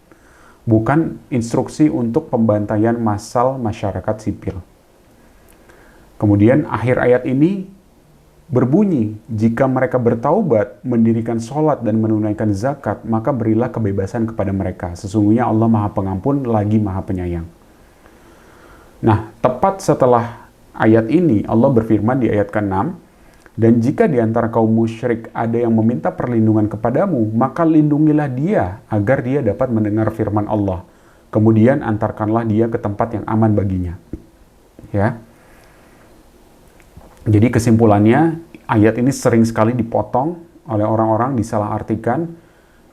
Bukan instruksi untuk pembantaian massal masyarakat sipil. Kemudian akhir ayat ini berbunyi, jika mereka bertaubat, mendirikan sholat dan menunaikan zakat, maka berilah kebebasan kepada mereka. Sesungguhnya Allah Maha Pengampun lagi Maha Penyayang. Nah, tepat setelah ayat ini, Allah berfirman di ayat ke-6, dan jika di antara kaum musyrik ada yang meminta perlindungan kepadamu, maka lindungilah dia agar dia dapat mendengar firman Allah. Kemudian antarkanlah dia ke tempat yang aman baginya. ya. Jadi kesimpulannya, ayat ini sering sekali dipotong oleh orang-orang, disalahartikan.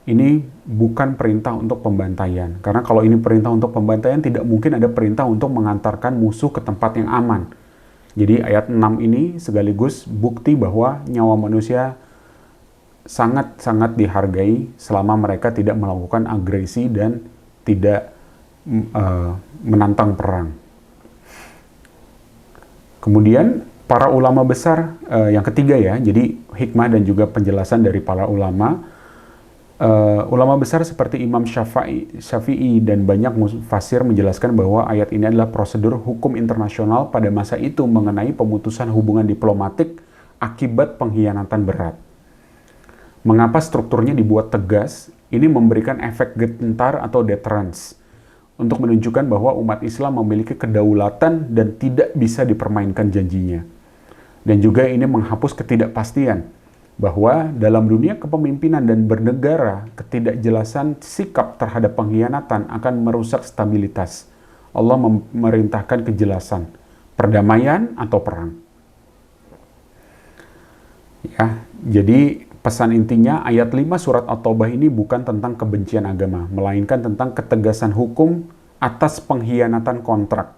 Ini bukan perintah untuk pembantaian. Karena kalau ini perintah untuk pembantaian, tidak mungkin ada perintah untuk mengantarkan musuh ke tempat yang aman. Jadi ayat 6 ini sekaligus bukti bahwa nyawa manusia sangat-sangat dihargai selama mereka tidak melakukan agresi dan tidak menantang perang. Kemudian para ulama besar, yang ketiga ya, jadi hikmah dan juga penjelasan dari para ulama. Ulama besar seperti Imam Syafi'i dan banyak mufasir menjelaskan bahwa ayat ini adalah prosedur hukum internasional pada masa itu mengenai pemutusan hubungan diplomatik akibat pengkhianatan berat. Mengapa strukturnya dibuat tegas? Ini memberikan efek gentar atau deterrence untuk menunjukkan bahwa umat Islam memiliki kedaulatan dan tidak bisa dipermainkan janjinya. Dan juga ini menghapus ketidakpastian bahwa dalam dunia kepemimpinan dan bernegara, ketidakjelasan sikap terhadap pengkhianatan akan merusak stabilitas. Allah memerintahkan kejelasan, perdamaian atau perang. Ya, jadi pesan intinya ayat 5 surat At-Taubah ini bukan tentang kebencian agama, melainkan tentang ketegasan hukum atas pengkhianatan kontrak,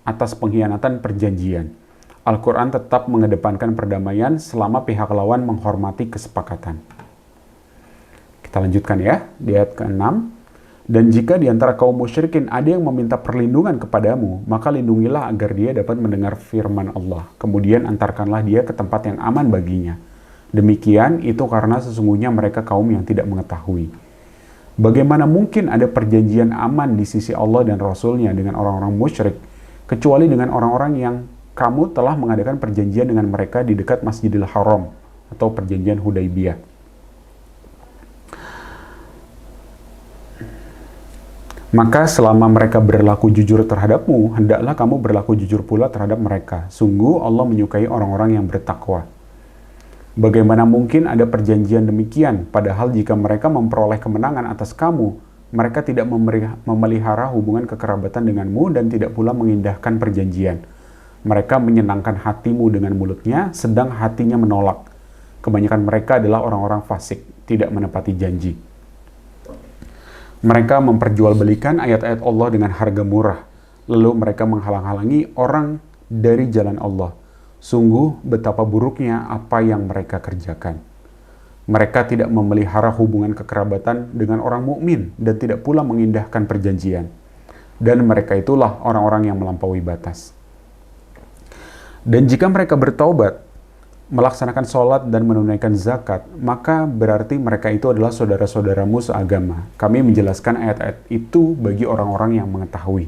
atas pengkhianatan perjanjian. Al-Quran tetap mengedepankan perdamaian selama pihak lawan menghormati kesepakatan. Kita lanjutkan ya, di ayat ke-6. Dan jika di antara kaum musyrikin ada yang meminta perlindungan kepadamu, maka lindungilah agar dia dapat mendengar firman Allah. Kemudian antarkanlah dia ke tempat yang aman baginya. Demikian itu karena sesungguhnya mereka kaum yang tidak mengetahui. Bagaimana mungkin ada perjanjian aman di sisi Allah dan Rasul-Nya dengan orang-orang musyrik, kecuali dengan orang-orang yang kamu telah mengadakan perjanjian dengan mereka di dekat Masjidil Haram atau perjanjian Hudaibiyah. Maka selama mereka berlaku jujur terhadapmu, hendaklah kamu berlaku jujur pula terhadap mereka. Sungguh Allah menyukai orang-orang yang bertakwa. Bagaimana mungkin ada perjanjian demikian, padahal jika mereka memperoleh kemenangan atas kamu, mereka tidak memelihara hubungan kekerabatan denganmu dan tidak pula mengindahkan perjanjian. Mereka menyenangkan hatimu dengan mulutnya, sedang hatinya menolak. Kebanyakan mereka adalah orang-orang fasik, tidak menepati janji. Mereka memperjualbelikan ayat-ayat Allah dengan harga murah, lalu mereka menghalang-halangi orang dari jalan Allah. Sungguh betapa buruknya apa yang mereka kerjakan. Mereka tidak memelihara hubungan kekerabatan dengan orang mukmin dan tidak pula mengindahkan perjanjian. Dan mereka itulah orang-orang yang melampaui batas. Dan jika mereka bertaubat, melaksanakan sholat dan menunaikan zakat, maka berarti mereka itu adalah saudara-saudaramu seagama. Kami menjelaskan ayat-ayat itu bagi orang-orang yang mengetahui.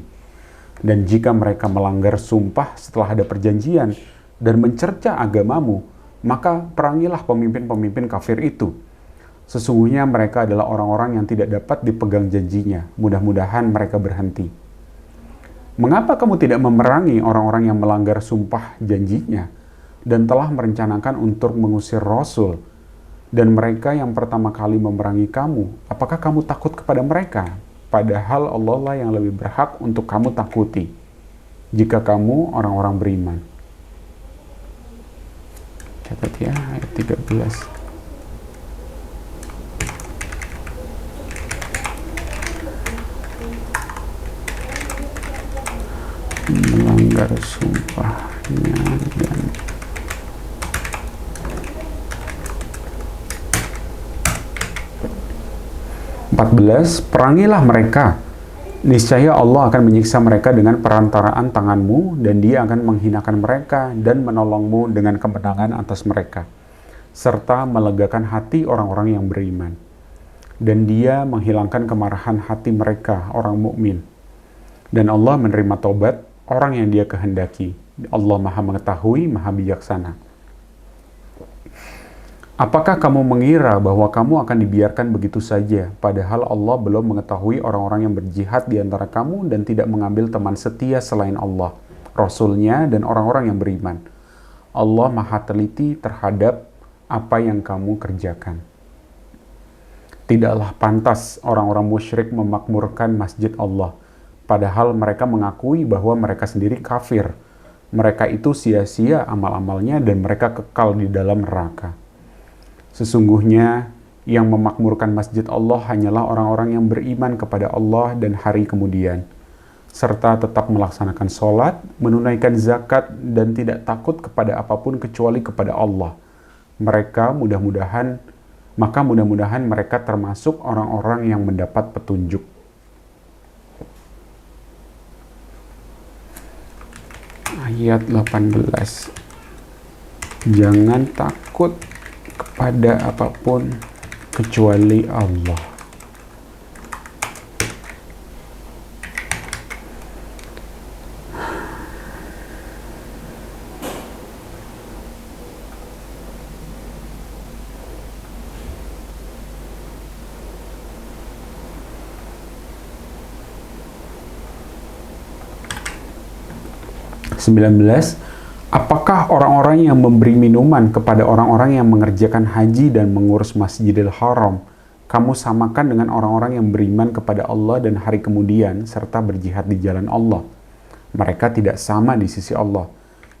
Dan jika mereka melanggar sumpah setelah ada perjanjian dan mencerca agamamu, maka perangilah pemimpin-pemimpin kafir itu. Sesungguhnya mereka adalah orang-orang yang tidak dapat dipegang janjinya. Mudah-mudahan mereka berhenti. Mengapa kamu tidak memerangi orang-orang yang melanggar sumpah janjinya dan telah merencanakan untuk mengusir Rasul dan mereka yang pertama kali memerangi kamu? Apakah kamu takut kepada mereka? Padahal Allah lah yang lebih berhak untuk kamu takuti jika kamu orang-orang beriman. Catat ya, ayat 13. Melanggar sumpahnya dan perangilah mereka. Niscaya Allah akan menyiksa mereka dengan perantaraan tanganmu dan dia akan menghinakan mereka dan menolongmu dengan kemenangan atas mereka serta melegakan hati orang-orang yang beriman. Dan dia menghilangkan kemarahan hati mereka, orang mukmin. Dan Allah menerima taubat orang yang dia kehendaki. Allah Maha mengetahui, Maha bijaksana. Apakah kamu mengira bahwa kamu akan dibiarkan begitu saja, padahal Allah belum mengetahui orang-orang yang berjihad di antara kamu dan tidak mengambil teman setia selain Allah, Rasul-Nya, dan orang-orang yang beriman. Allah Maha teliti terhadap apa yang kamu kerjakan. Tidaklah pantas orang-orang musyrik memakmurkan masjid Allah, padahal mereka mengakui bahwa mereka sendiri kafir. Mereka itu sia-sia amal-amalnya dan mereka kekal di dalam neraka. Sesungguhnya yang memakmurkan masjid Allah hanyalah orang-orang yang beriman kepada Allah dan hari kemudian, serta tetap melaksanakan sholat, menunaikan zakat, dan tidak takut kepada apapun kecuali kepada Allah. Maka mudah-mudahan mereka termasuk orang-orang yang mendapat petunjuk. Ayat 18. Jangan takut kepada apapun kecuali Allah. Apakah orang-orang yang memberi minuman kepada orang-orang yang mengerjakan haji dan mengurus Masjidil Haram, kamu samakan dengan orang-orang yang beriman kepada Allah dan hari kemudian, serta berjihad di jalan Allah? Mereka tidak sama di sisi Allah,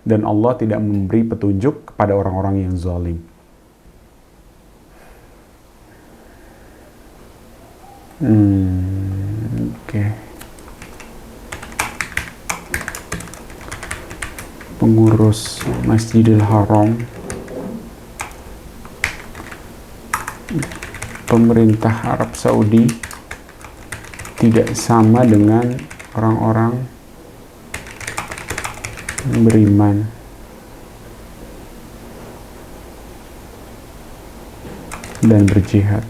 dan Allah tidak memberi petunjuk kepada orang-orang yang zalim. Oke. Pengurus Masjidil Haram, pemerintah Arab Saudi tidak sama dengan orang-orang beriman. Dan berjihad.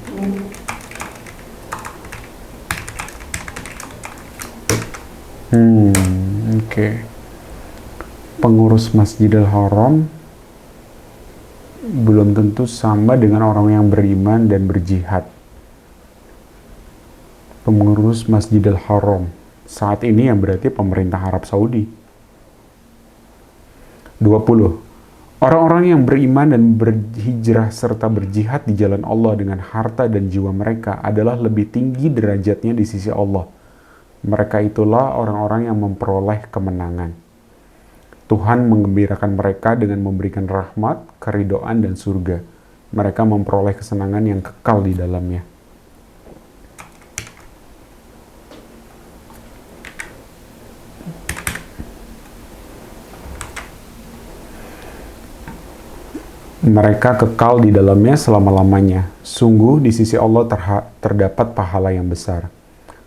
Oke. Pengurus Masjidil Haram belum tentu sama dengan orang yang beriman dan berjihad. Pengurus Masjidil Haram saat ini yang berarti pemerintah Arab Saudi. 20. Orang-orang yang beriman dan berhijrah serta berjihad di jalan Allah dengan harta dan jiwa mereka adalah lebih tinggi derajatnya di sisi Allah. Mereka itulah orang-orang yang memperoleh kemenangan. Tuhan menggembirakan mereka dengan memberikan rahmat, keridhaan, dan surga. Mereka memperoleh kesenangan yang kekal di dalamnya. Mereka kekal di dalamnya selama-lamanya. Sungguh di sisi Allah terdapat pahala yang besar.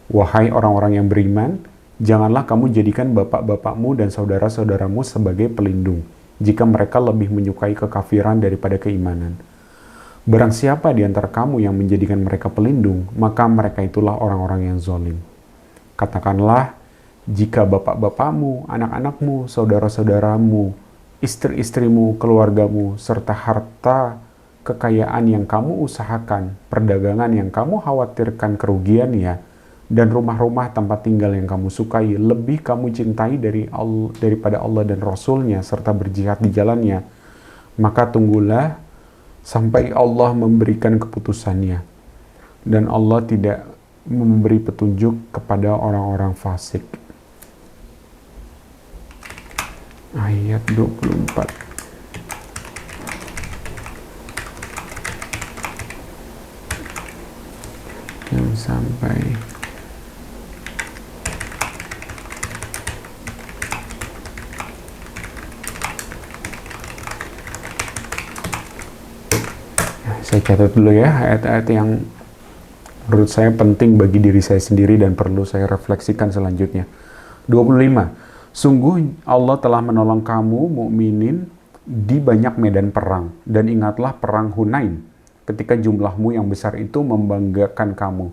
Wahai orang-orang yang beriman, janganlah kamu jadikan bapak-bapakmu dan saudara-saudaramu sebagai pelindung, jika mereka lebih menyukai kekafiran daripada keimanan. Barang siapa di antara kamu yang menjadikan mereka pelindung, maka mereka itulah orang-orang yang zalim. Katakanlah, jika bapak-bapakmu, anak-anakmu, saudara-saudaramu, istri-istrimu, keluargamu, serta harta kekayaan yang kamu usahakan, perdagangan yang kamu khawatirkan kerugiannya, dan rumah-rumah tempat tinggal yang kamu sukai lebih kamu cintai daripada Allah dan Rasul-Nya serta berjihad di jalannya, maka tunggulah sampai Allah memberikan keputusannya, dan Allah tidak memberi petunjuk kepada orang-orang fasik. Ayat 24. Yang sampai saya catat dulu ya ayat-ayat yang menurut saya penting bagi diri saya sendiri dan perlu saya refleksikan selanjutnya. 25. Sungguh Allah telah menolong kamu mukminin di banyak medan perang, dan ingatlah perang Hunain ketika jumlahmu yang besar itu membanggakan kamu.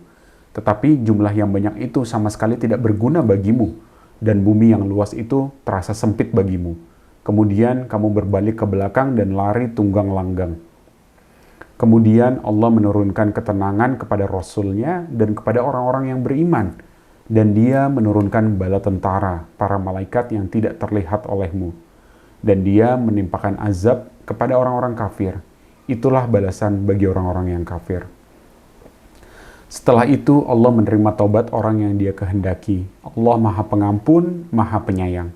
Tetapi jumlah yang banyak itu sama sekali tidak berguna bagimu, dan bumi yang luas itu terasa sempit bagimu. Kemudian kamu berbalik ke belakang dan lari tunggang langgang. Kemudian Allah menurunkan ketenangan kepada Rasul-Nya dan kepada orang-orang yang beriman. Dan Dia menurunkan bala tentara, para malaikat yang tidak terlihat olehmu. Dan Dia menimpakan azab kepada orang-orang kafir. Itulah balasan bagi orang-orang yang kafir. Setelah itu Allah menerima taubat orang yang Dia kehendaki. Allah Maha Pengampun, Maha Penyayang.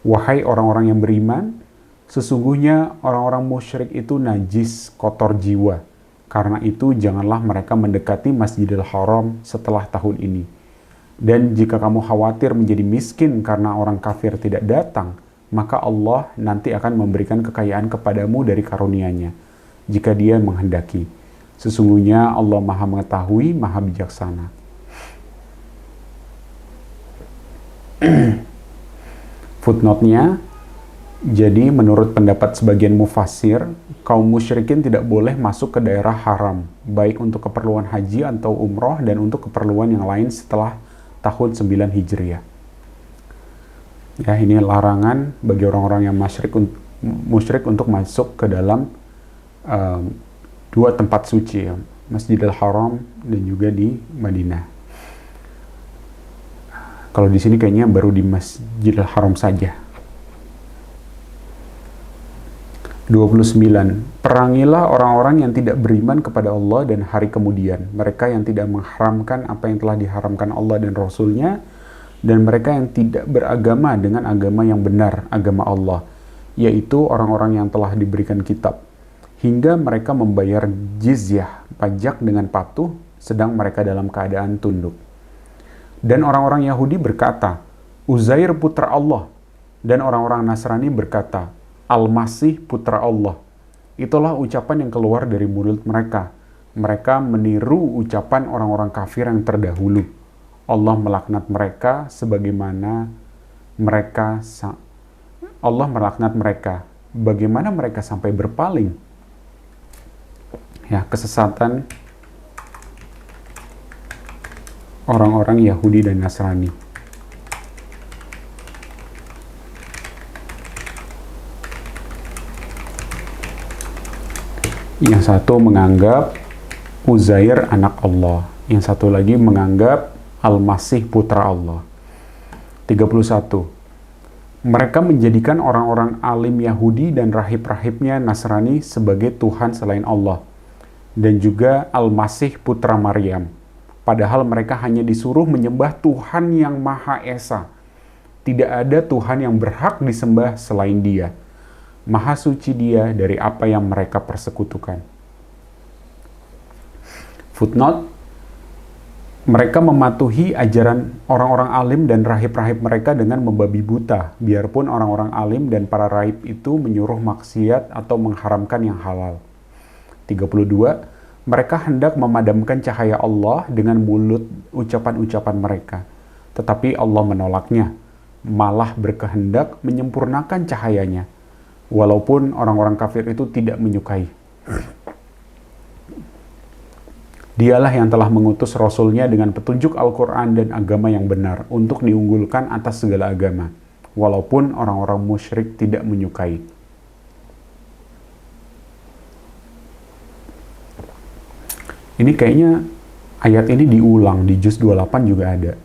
Wahai orang-orang yang beriman, sesungguhnya orang-orang musyrik itu najis, kotor jiwa. Karena itu janganlah mereka mendekati Masjidil Haram setelah tahun ini. Dan jika kamu khawatir menjadi miskin karena orang kafir tidak datang, maka Allah nanti akan memberikan kekayaan kepadamu dari karunia-Nya, jika Dia menghendaki. Sesungguhnya Allah Maha Mengetahui, Maha Bijaksana. Footnote-nya, jadi menurut pendapat sebagian mufassir, kaum musyrikin tidak boleh masuk ke daerah haram, baik untuk keperluan haji atau umroh dan untuk keperluan yang lain setelah tahun 9 Hijriah. Ya, ini larangan bagi orang-orang yang musyrik untuk masuk ke dalam dua tempat suci, ya, Masjidil Haram dan juga di Madinah. Kalau di sini kayaknya baru di Masjidil Haram saja. 29. Perangilah orang-orang yang tidak beriman kepada Allah dan hari kemudian. Mereka yang tidak mengharamkan apa yang telah diharamkan Allah dan Rasul-Nya, dan mereka yang tidak beragama dengan agama yang benar, agama Allah, yaitu orang-orang yang telah diberikan kitab, hingga mereka membayar jizyah, pajak dengan patuh, sedang mereka dalam keadaan tunduk. Dan orang-orang Yahudi berkata, Uzair putra Allah. Dan orang-orang Nasrani berkata, Al-Masih putra Allah. Itulah ucapan yang keluar dari mulut mereka. Mereka meniru ucapan orang-orang kafir yang terdahulu. Allah melaknat mereka sebagaimana mereka bagaimana mereka sampai berpaling. Ya, kesesatan orang-orang Yahudi dan Nasrani. Yang satu menganggap Uzair anak Allah, yang satu lagi menganggap Al-Masih putra Allah. 31. Mereka menjadikan orang-orang alim Yahudi dan rahib-rahibnya Nasrani sebagai Tuhan selain Allah, dan juga Al-Masih putra Maryam. Padahal mereka hanya disuruh menyembah Tuhan yang Maha Esa. Tidak ada Tuhan yang berhak disembah selain Dia. Maha suci Dia dari apa yang mereka persekutukan. Footnote, mereka mematuhi ajaran orang-orang alim dan rahib-rahib mereka dengan membabi buta, biarpun orang-orang alim dan para rahib itu menyuruh maksiat atau mengharamkan yang halal. 32. Mereka hendak memadamkan cahaya Allah dengan mulut ucapan-ucapan mereka. Tetapi Allah menolaknya, malah berkehendak menyempurnakan cahayanya, walaupun orang-orang kafir itu tidak menyukai. Dialah yang telah mengutus Rasul-Nya dengan petunjuk Al-Quran dan agama yang benar untuk diunggulkan atas segala agama, walaupun orang-orang musyrik tidak menyukai. Ini kayaknya ayat ini diulang di juz 28 juga ada.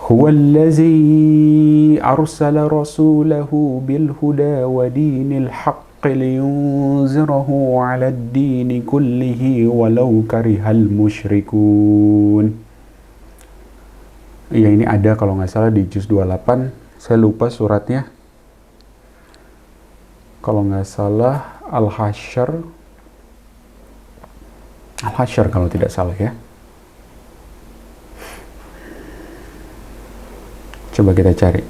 Huwallazi arsala rasulahu bil huda wa dinil haqqi liyunzirahu 'alad dini kullihi walau karihal musyrikun. Ya, ini ada kalau nggak salah di juz 28. Saya lupa suratnya. Kalau nggak salah Al-Hasyr kalau tidak salah ya. Coba kita cari.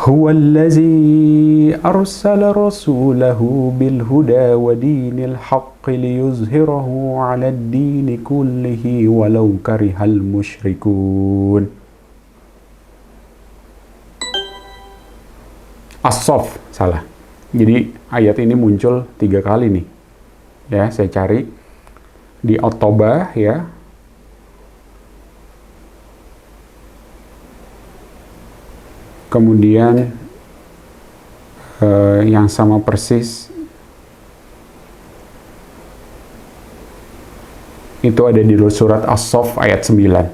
Huwallazi arsala rasulahu bil huda wa dinil haqqi liyuzhirahu 'alad dini kullihi walau karihal musyrikun. As-Saff, salah. Jadi ayat ini muncul 3 kali nih. Ya, saya cari di At-Taubah ya. Kemudian yang sama persis itu ada di surat As-Saff ayat 9.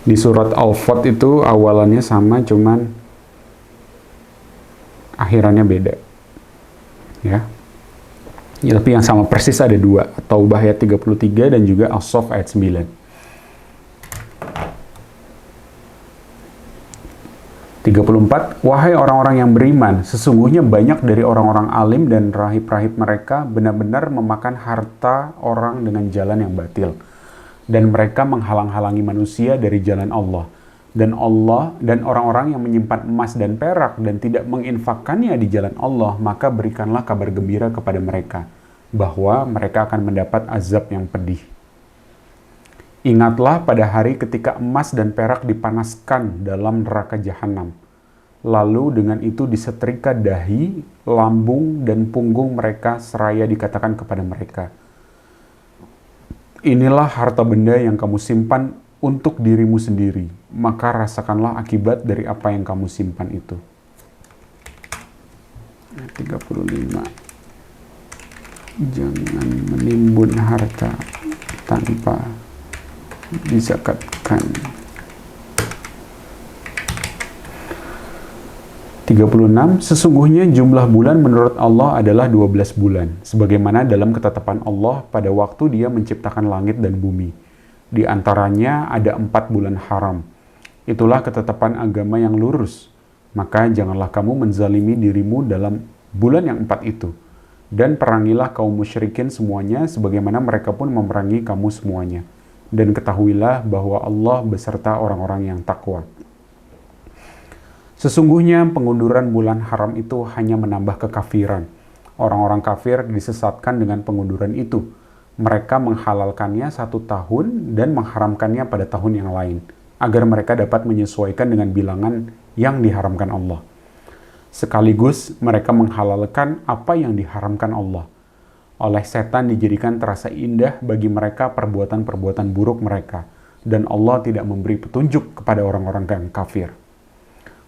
Di surat Al-Fat itu awalannya sama, cuman akhirannya beda. Ya. Ya, tapi yang sama persis ada dua, Taubah ayat 33 dan juga As-Saff ayat 9. 34, wahai orang-orang yang beriman, sesungguhnya banyak dari orang-orang alim dan rahib-rahib mereka benar-benar memakan harta orang dengan jalan yang batil. Dan mereka menghalang-halangi manusia dari jalan Allah. Dan orang-orang yang menyimpan emas dan perak dan tidak menginfakkannya di jalan Allah, maka berikanlah kabar gembira kepada mereka, bahwa mereka akan mendapat azab yang pedih. Ingatlah pada hari ketika emas dan perak dipanaskan dalam neraka jahanam. Lalu dengan itu disetrika dahi, lambung, dan punggung mereka seraya dikatakan kepada mereka, inilah harta benda yang kamu simpan untuk dirimu sendiri, maka rasakanlah akibat dari apa yang kamu simpan itu. 35. Jangan menimbun harta tanpa dizakatkan. 36. Sesungguhnya jumlah bulan menurut Allah adalah 12 bulan, sebagaimana dalam ketetapan Allah pada waktu Dia menciptakan langit dan bumi. Di antaranya ada 4 bulan haram. Itulah ketetapan agama yang lurus. Maka janganlah kamu menzalimi dirimu dalam bulan yang 4 itu. Dan perangilah kaum musyrikin semuanya, sebagaimana mereka pun memerangi kamu semuanya. Dan ketahuilah bahwa Allah beserta orang-orang yang takwa. Sesungguhnya pengunduran bulan haram itu hanya menambah kekafiran. Orang-orang kafir disesatkan dengan pengunduran itu. Mereka menghalalkannya 1 tahun dan mengharamkannya pada tahun yang lain, agar mereka dapat menyesuaikan dengan bilangan yang diharamkan Allah. Sekaligus mereka menghalalkan apa yang diharamkan Allah. Oleh setan dijadikan terasa indah bagi mereka perbuatan-perbuatan buruk mereka, dan Allah tidak memberi petunjuk kepada orang-orang yang kafir.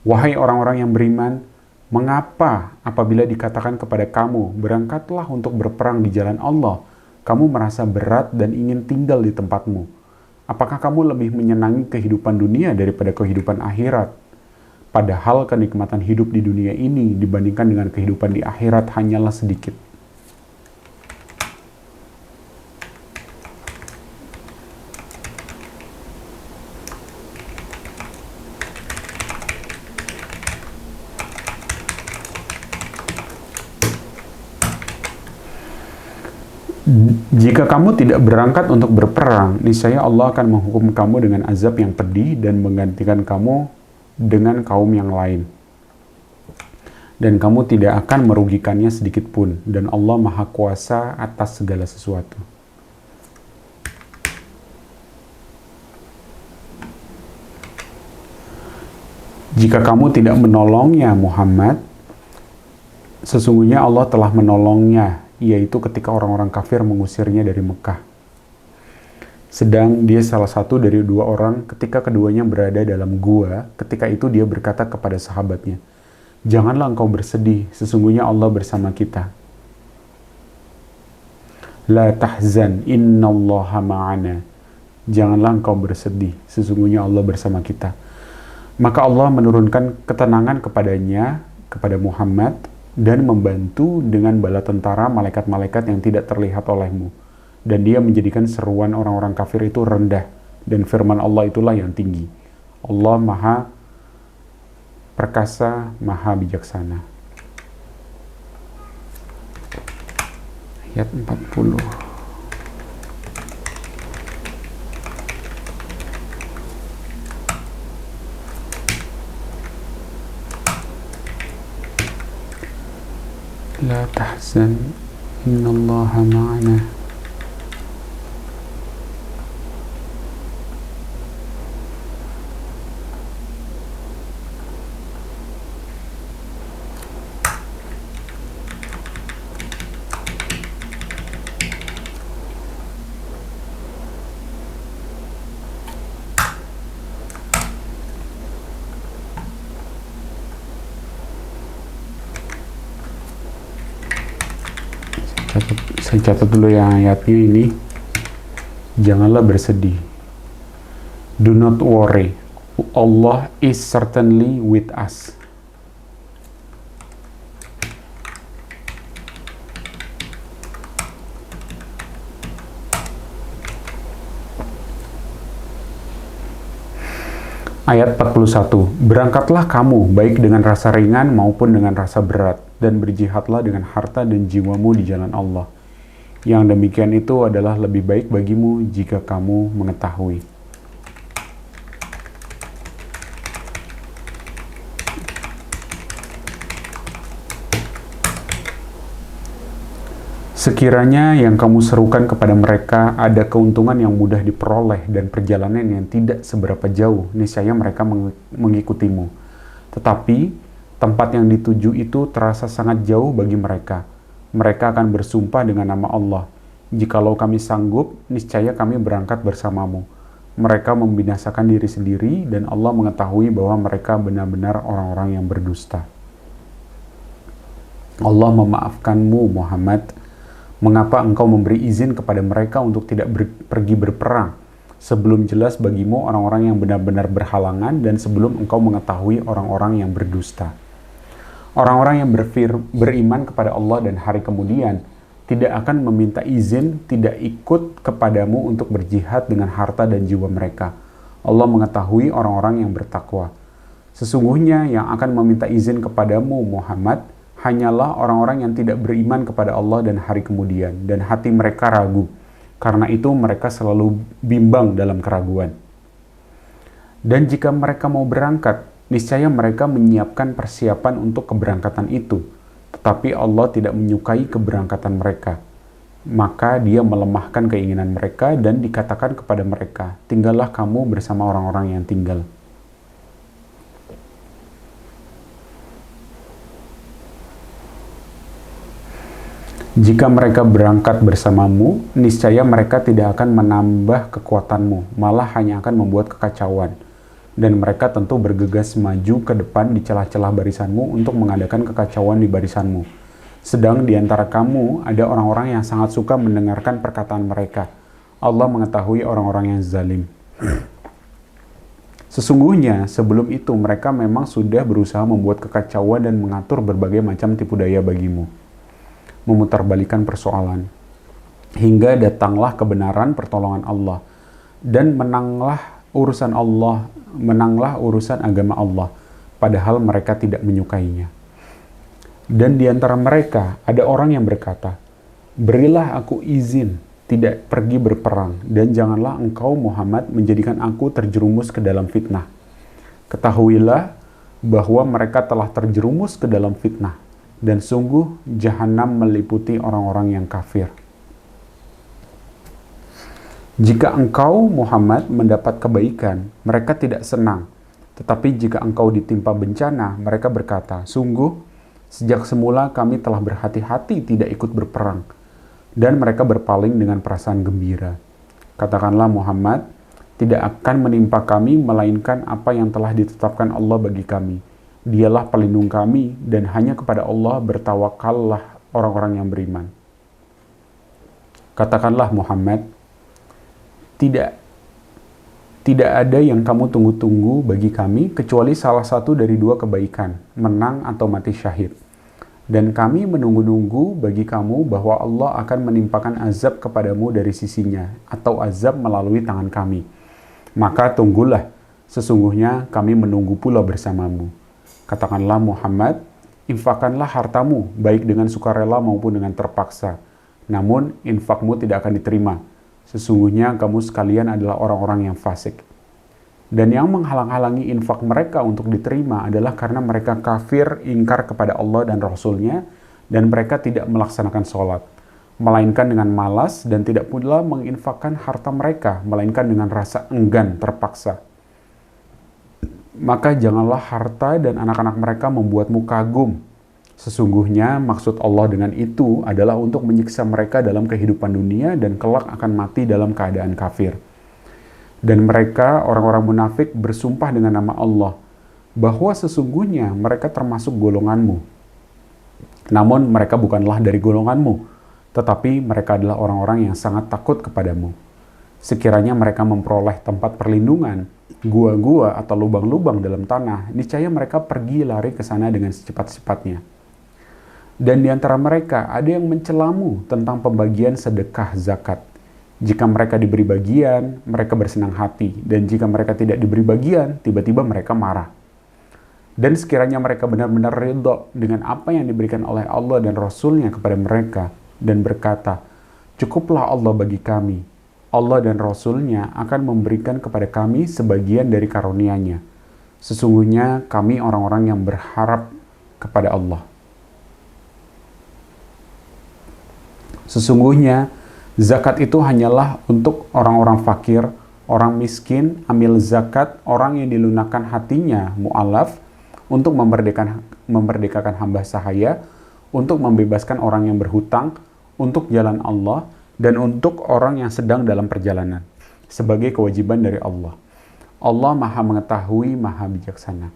Wahai orang-orang yang beriman, mengapa apabila dikatakan kepada kamu, berangkatlah untuk berperang di jalan Allah, kamu merasa berat dan ingin tinggal di tempatmu? Apakah kamu lebih menyenangi kehidupan dunia daripada kehidupan akhirat? Padahal kenikmatan hidup di dunia ini dibandingkan dengan kehidupan di akhirat hanyalah sedikit. Jika kamu tidak berangkat untuk berperang, niscaya Allah akan menghukum kamu dengan azab yang pedih dan menggantikan kamu dengan kaum yang lain. Dan kamu tidak akan merugikannya sedikit pun, dan Allah Maha Kuasa atas segala sesuatu. Jika kamu tidak menolongnya, Muhammad, sesungguhnya Allah telah menolongnya, yaitu ketika orang-orang kafir mengusirnya dari Mekah. Sedang dia salah satu dari 2 orang ketika keduanya berada dalam gua. Ketika itu dia berkata kepada sahabatnya, janganlah engkau bersedih, sesungguhnya Allah bersama kita. La tahzan, innallaha ma'ana. Janganlah engkau bersedih, sesungguhnya Allah bersama kita. Maka Allah menurunkan ketenangan kepadanya, kepada Muhammad, dan membantu dengan bala tentara malaikat-malaikat yang tidak terlihat olehmu. Dan dia menjadikan seruan orang-orang kafir itu rendah, dan firman Allah itulah yang tinggi. Allah Maha Perkasa, Maha Bijaksana. Ayat 40. La tahzan, innallaha ma'ana. Saya catat dulu yang ayatnya ini. Janganlah bersedih. Do not worry. Allah is certainly with us. Ayat 41, berangkatlah kamu baik dengan rasa ringan maupun dengan rasa berat, dan berjihadlah dengan harta dan jiwamu di jalan Allah. Yang demikian itu adalah lebih baik bagimu jika kamu mengetahui. Sekiranya yang kamu serukan kepada mereka ada keuntungan yang mudah diperoleh dan perjalanan yang tidak seberapa jauh, niscaya mereka mengikutimu. Tetapi tempat yang dituju itu terasa sangat jauh bagi mereka. Mereka akan bersumpah dengan nama Allah. Jikalau kami sanggup, niscaya kami berangkat bersamamu. Mereka membinasakan diri sendiri dan Allah mengetahui bahwa mereka benar-benar orang-orang yang berdusta. Allah memaafkanmu, Muhammad. Mengapa engkau memberi izin kepada mereka untuk tidak pergi berperang, sebelum jelas bagimu orang-orang yang benar-benar berhalangan dan sebelum engkau mengetahui orang-orang yang berdusta? Orang-orang yang beriman kepada Allah dan hari kemudian tidak akan meminta izin, tidak ikut kepadamu untuk berjihad dengan harta dan jiwa mereka. Allah mengetahui orang-orang yang bertakwa. Sesungguhnya yang akan meminta izin kepadamu, Muhammad, hanyalah orang-orang yang tidak beriman kepada Allah dan hari kemudian, dan hati mereka ragu. Karena itu mereka selalu bimbang dalam keraguan. Dan jika mereka mau berangkat, niscaya mereka menyiapkan persiapan untuk keberangkatan itu. Tetapi Allah tidak menyukai keberangkatan mereka. Maka Dia melemahkan keinginan mereka dan dikatakan kepada mereka, tinggallah kamu bersama orang-orang yang tinggal. Jika mereka berangkat bersamamu, niscaya mereka tidak akan menambah kekuatanmu, malah hanya akan membuat kekacauan. Dan mereka tentu bergegas maju ke depan di celah-celah barisanmu untuk mengadakan kekacauan di barisanmu. Sedang di antara kamu ada orang-orang yang sangat suka mendengarkan perkataan mereka. Allah mengetahui orang-orang yang zalim. Sesungguhnya sebelum itu mereka memang sudah berusaha membuat kekacauan dan mengatur berbagai macam tipu daya bagimu. Memutarbalikan persoalan, hingga datanglah kebenaran pertolongan Allah, dan menanglah urusan agama Allah, padahal mereka tidak menyukainya. Dan di antara mereka ada orang yang berkata, berilah aku izin tidak pergi berperang, dan janganlah engkau Muhammad menjadikan aku terjerumus ke dalam fitnah. Ketahuilah bahwa mereka telah terjerumus ke dalam fitnah, dan sungguh jahanam meliputi orang-orang yang kafir. Jika engkau, Muhammad, mendapat kebaikan, mereka tidak senang. Tetapi jika engkau ditimpa bencana, mereka berkata, sungguh, sejak semula kami telah berhati-hati tidak ikut berperang. Dan mereka berpaling dengan perasaan gembira. Katakanlah, Muhammad, tidak akan menimpa kami, melainkan apa yang telah ditetapkan Allah bagi kami. Dialah pelindung kami, dan hanya kepada Allah bertawakallah orang-orang yang beriman. Katakanlah, Muhammad, tidak ada yang kamu tunggu-tunggu bagi kami kecuali salah satu dari dua kebaikan, menang atau mati syahid. Dan kami menunggu-nunggu bagi kamu bahwa Allah akan menimpakan azab kepadamu dari sisinya, atau azab melalui tangan kami. Maka tunggulah, sesungguhnya kami menunggu pula bersamamu. Katakanlah, Muhammad, infakkanlah hartamu, baik dengan sukarela maupun dengan terpaksa. Namun, infakmu tidak akan diterima. Sesungguhnya kamu sekalian adalah orang-orang yang fasik. Dan yang menghalang-halangi infak mereka untuk diterima adalah karena mereka kafir, ingkar kepada Allah dan Rasul-Nya, dan mereka tidak melaksanakan sholat, melainkan dengan malas, dan tidak pula menginfakkan harta mereka, melainkan dengan rasa enggan terpaksa. Maka janganlah harta dan anak-anak mereka membuatmu kagum. Sesungguhnya maksud Allah dengan itu adalah untuk menyiksa mereka dalam kehidupan dunia dan kelak akan mati dalam keadaan kafir. Dan mereka, orang-orang munafik, bersumpah dengan nama Allah, bahwa sesungguhnya mereka termasuk golonganmu. Namun mereka bukanlah dari golonganmu, tetapi mereka adalah orang-orang yang sangat takut kepadamu. Sekiranya mereka memperoleh tempat perlindungan, gua-gua atau lubang-lubang dalam tanah, niscaya mereka pergi lari ke sana dengan secepat-cepatnya. Dan di antara mereka ada yang mencelamu tentang pembagian sedekah zakat. Jika mereka diberi bagian, mereka bersenang hati. Dan jika mereka tidak diberi bagian, tiba-tiba mereka marah. Dan sekiranya mereka benar-benar ridho dengan apa yang diberikan oleh Allah dan Rasul-Nya kepada mereka, dan berkata, cukuplah Allah bagi kami. Allah dan Rasul-Nya akan memberikan kepada kami sebagian dari karunia-Nya. Sesungguhnya kami orang-orang yang berharap kepada Allah. Sesungguhnya zakat itu hanyalah untuk orang-orang fakir, orang miskin, amil zakat, orang yang dilunakkan hatinya, mu'alaf, untuk memerdekakan hamba sahaya, untuk membebaskan orang yang berhutang, untuk jalan Allah, dan untuk orang yang sedang dalam perjalanan, sebagai kewajiban dari Allah. Allah Maha Mengetahui, Maha Bijaksana.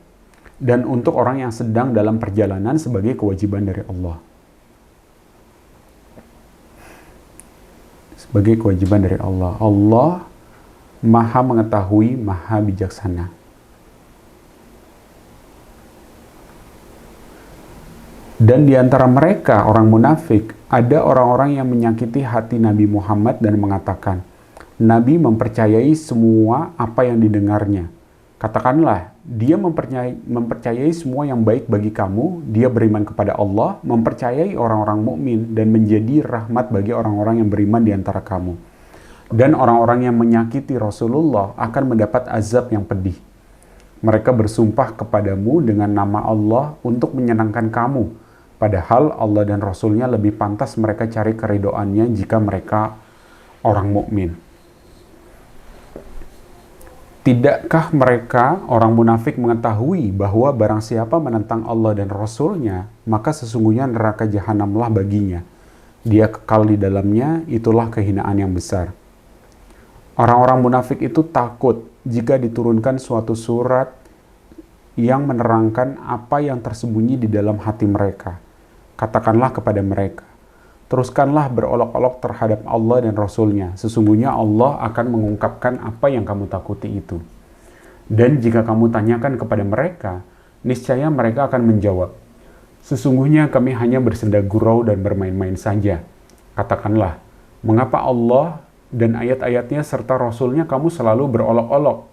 Dan untuk orang yang sedang dalam perjalanan sebagai kewajiban dari Allah. Sebagai kewajiban dari Allah. Allah Maha Mengetahui, Maha Bijaksana. Dan di antara mereka, orang munafik, ada orang-orang yang menyakiti hati Nabi Muhammad dan mengatakan, Nabi mempercayai semua apa yang didengarnya. Katakanlah, dia mempercayai semua yang baik bagi kamu, dia beriman kepada Allah, mempercayai orang-orang mukmin dan menjadi rahmat bagi orang-orang yang beriman di antara kamu. Dan orang-orang yang menyakiti Rasulullah akan mendapat azab yang pedih. Mereka bersumpah kepadamu dengan nama Allah untuk menyenangkan kamu, padahal Allah dan Rasul-Nya lebih pantas mereka cari keridhoannya jika mereka orang mukmin. Tidakkah mereka, orang munafik, mengetahui bahwa barang siapa menentang Allah dan Rasul-Nya, maka sesungguhnya neraka jahanamlah baginya. Dia kekal di dalamnya, itulah kehinaan yang besar. Orang-orang munafik itu takut jika diturunkan suatu surat yang menerangkan apa yang tersembunyi di dalam hati mereka. Katakanlah kepada mereka, teruskanlah berolok-olok terhadap Allah dan Rasul-Nya. Sesungguhnya Allah akan mengungkapkan apa yang kamu takuti itu. Dan jika kamu tanyakan kepada mereka, niscaya mereka akan menjawab, sesungguhnya kami hanya bersenda gurau dan bermain-main saja. Katakanlah, mengapa Allah dan ayat-ayatnya serta Rasul-Nya kamu selalu berolok-olok?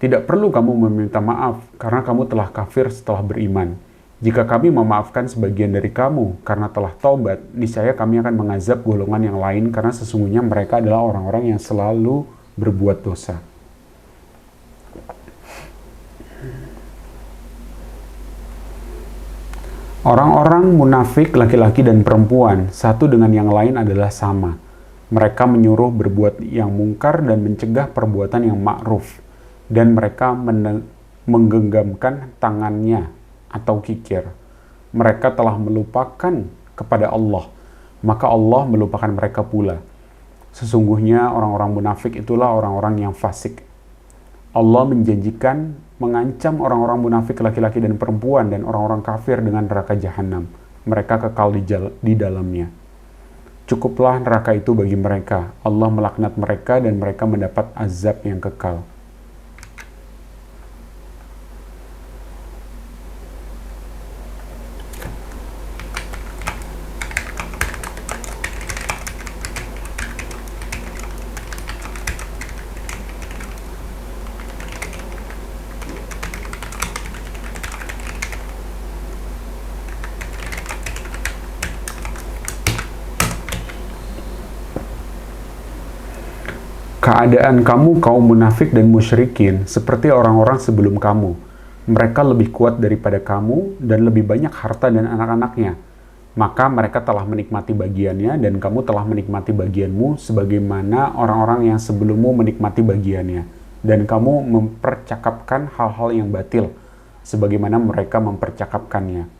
Tidak perlu kamu meminta maaf, karena kamu telah kafir setelah beriman. Jika kami memaafkan sebagian dari kamu karena telah taubat, niscaya kami akan mengazab golongan yang lain karena sesungguhnya mereka adalah orang-orang yang selalu berbuat dosa. Orang-orang munafik laki-laki dan perempuan, satu dengan yang lain adalah sama. Mereka menyuruh berbuat yang mungkar dan mencegah perbuatan yang ma'ruf. Dan mereka menggenggamkan tangannya atau kikir. Mereka telah melupakan kepada Allah, maka Allah melupakan mereka pula. Sesungguhnya orang-orang munafik itulah orang-orang yang fasik. Allah menjanjikan mengancam orang-orang munafik laki-laki dan perempuan dan orang-orang kafir dengan neraka jahanam. Mereka kekal di dalamnya. Cukuplah neraka itu bagi mereka. Allah melaknat mereka dan mereka mendapat azab yang kekal. Keadaan kamu kaum munafik dan musyrikin seperti orang-orang sebelum kamu. Mereka lebih kuat daripada kamu dan lebih banyak harta dan anak-anaknya. Maka mereka telah menikmati bagiannya dan kamu telah menikmati bagianmu sebagaimana orang-orang yang sebelummu menikmati bagiannya. Dan kamu mempercakapkan hal-hal yang batil sebagaimana mereka mempercakapkannya.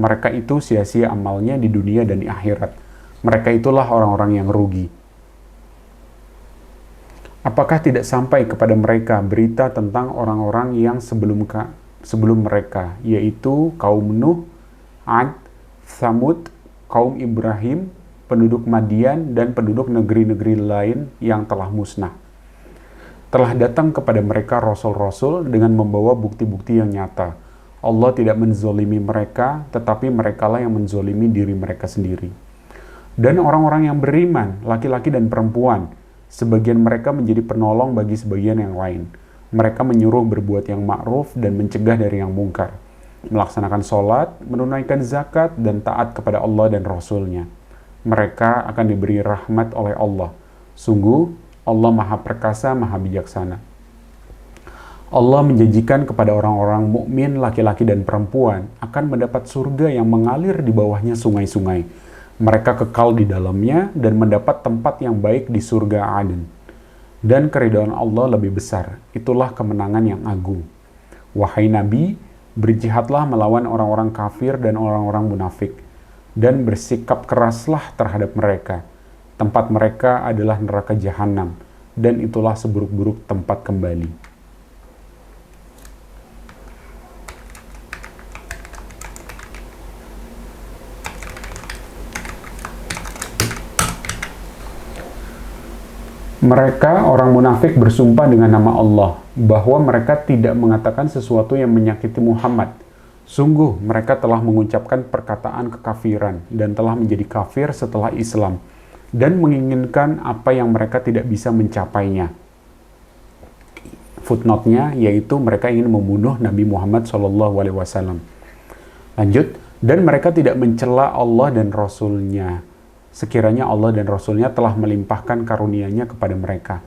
Mereka itu sia-sia amalnya di dunia dan di akhirat. Mereka itulah orang-orang yang rugi. Apakah tidak sampai kepada mereka berita tentang orang-orang yang sebelum mereka, yaitu kaum Nuh, Ad, Tsamud, kaum Ibrahim, penduduk Madian, dan penduduk negeri-negeri lain yang telah musnah. Telah datang kepada mereka rasul-rasul dengan membawa bukti-bukti yang nyata. Allah tidak menzolimi mereka, tetapi merekalah yang menzolimi diri mereka sendiri. Dan orang-orang yang beriman, laki-laki dan perempuan, sebagian mereka menjadi penolong bagi sebagian yang lain. Mereka menyuruh berbuat yang ma'ruf dan mencegah dari yang mungkar, melaksanakan sholat, menunaikan zakat, dan taat kepada Allah dan Rasul-Nya. Mereka akan diberi rahmat oleh Allah. Sungguh, Allah Maha Perkasa, Maha Bijaksana. Allah menjanjikan kepada orang-orang mukmin laki-laki dan perempuan akan mendapat surga yang mengalir di bawahnya sungai-sungai. Mereka kekal di dalamnya dan mendapat tempat yang baik di surga Aden. Dan keridhaan Allah lebih besar. Itulah kemenangan yang agung. Wahai Nabi, berjihadlah melawan orang-orang kafir dan orang-orang munafik, dan bersikap keraslah terhadap mereka. Tempat mereka adalah neraka jahanam, dan itulah seburuk-buruk tempat kembali. Mereka, orang munafik, bersumpah dengan nama Allah bahwa mereka tidak mengatakan sesuatu yang menyakiti Muhammad. Sungguh, mereka telah mengucapkan perkataan kekafiran dan telah menjadi kafir setelah Islam dan menginginkan apa yang mereka tidak bisa mencapainya. Footnote-nya yaitu mereka ingin membunuh Nabi Muhammad SAW. Lanjut, dan mereka tidak mencela Allah dan Rasul-Nya. Sekiranya Allah dan Rasul-Nya telah melimpahkan karunia-Nya kepada mereka.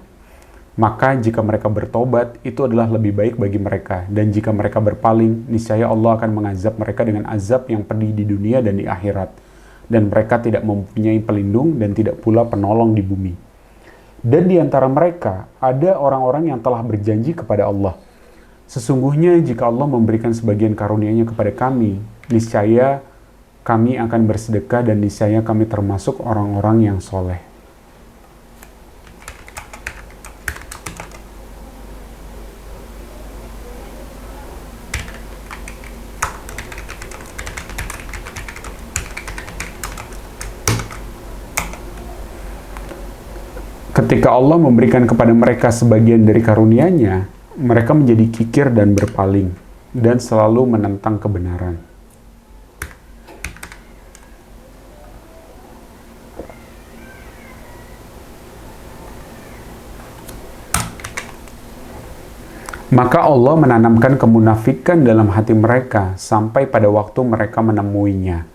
Maka jika mereka bertobat, itu adalah lebih baik bagi mereka. Dan jika mereka berpaling, niscaya Allah akan mengazab mereka dengan azab yang pedih di dunia dan di akhirat. Dan mereka tidak mempunyai pelindung dan tidak pula penolong di bumi. Dan di antara mereka, ada orang-orang yang telah berjanji kepada Allah. Sesungguhnya jika Allah memberikan sebagian karunia-Nya kepada kami, niscaya kami akan bersedekah dan niscaya kami termasuk orang-orang yang soleh. Ketika Allah memberikan kepada mereka sebagian dari karunia-Nya, mereka menjadi kikir dan berpaling, dan selalu menentang kebenaran. Maka Allah menanamkan kemunafikan dalam hati mereka sampai pada waktu mereka menemuinya.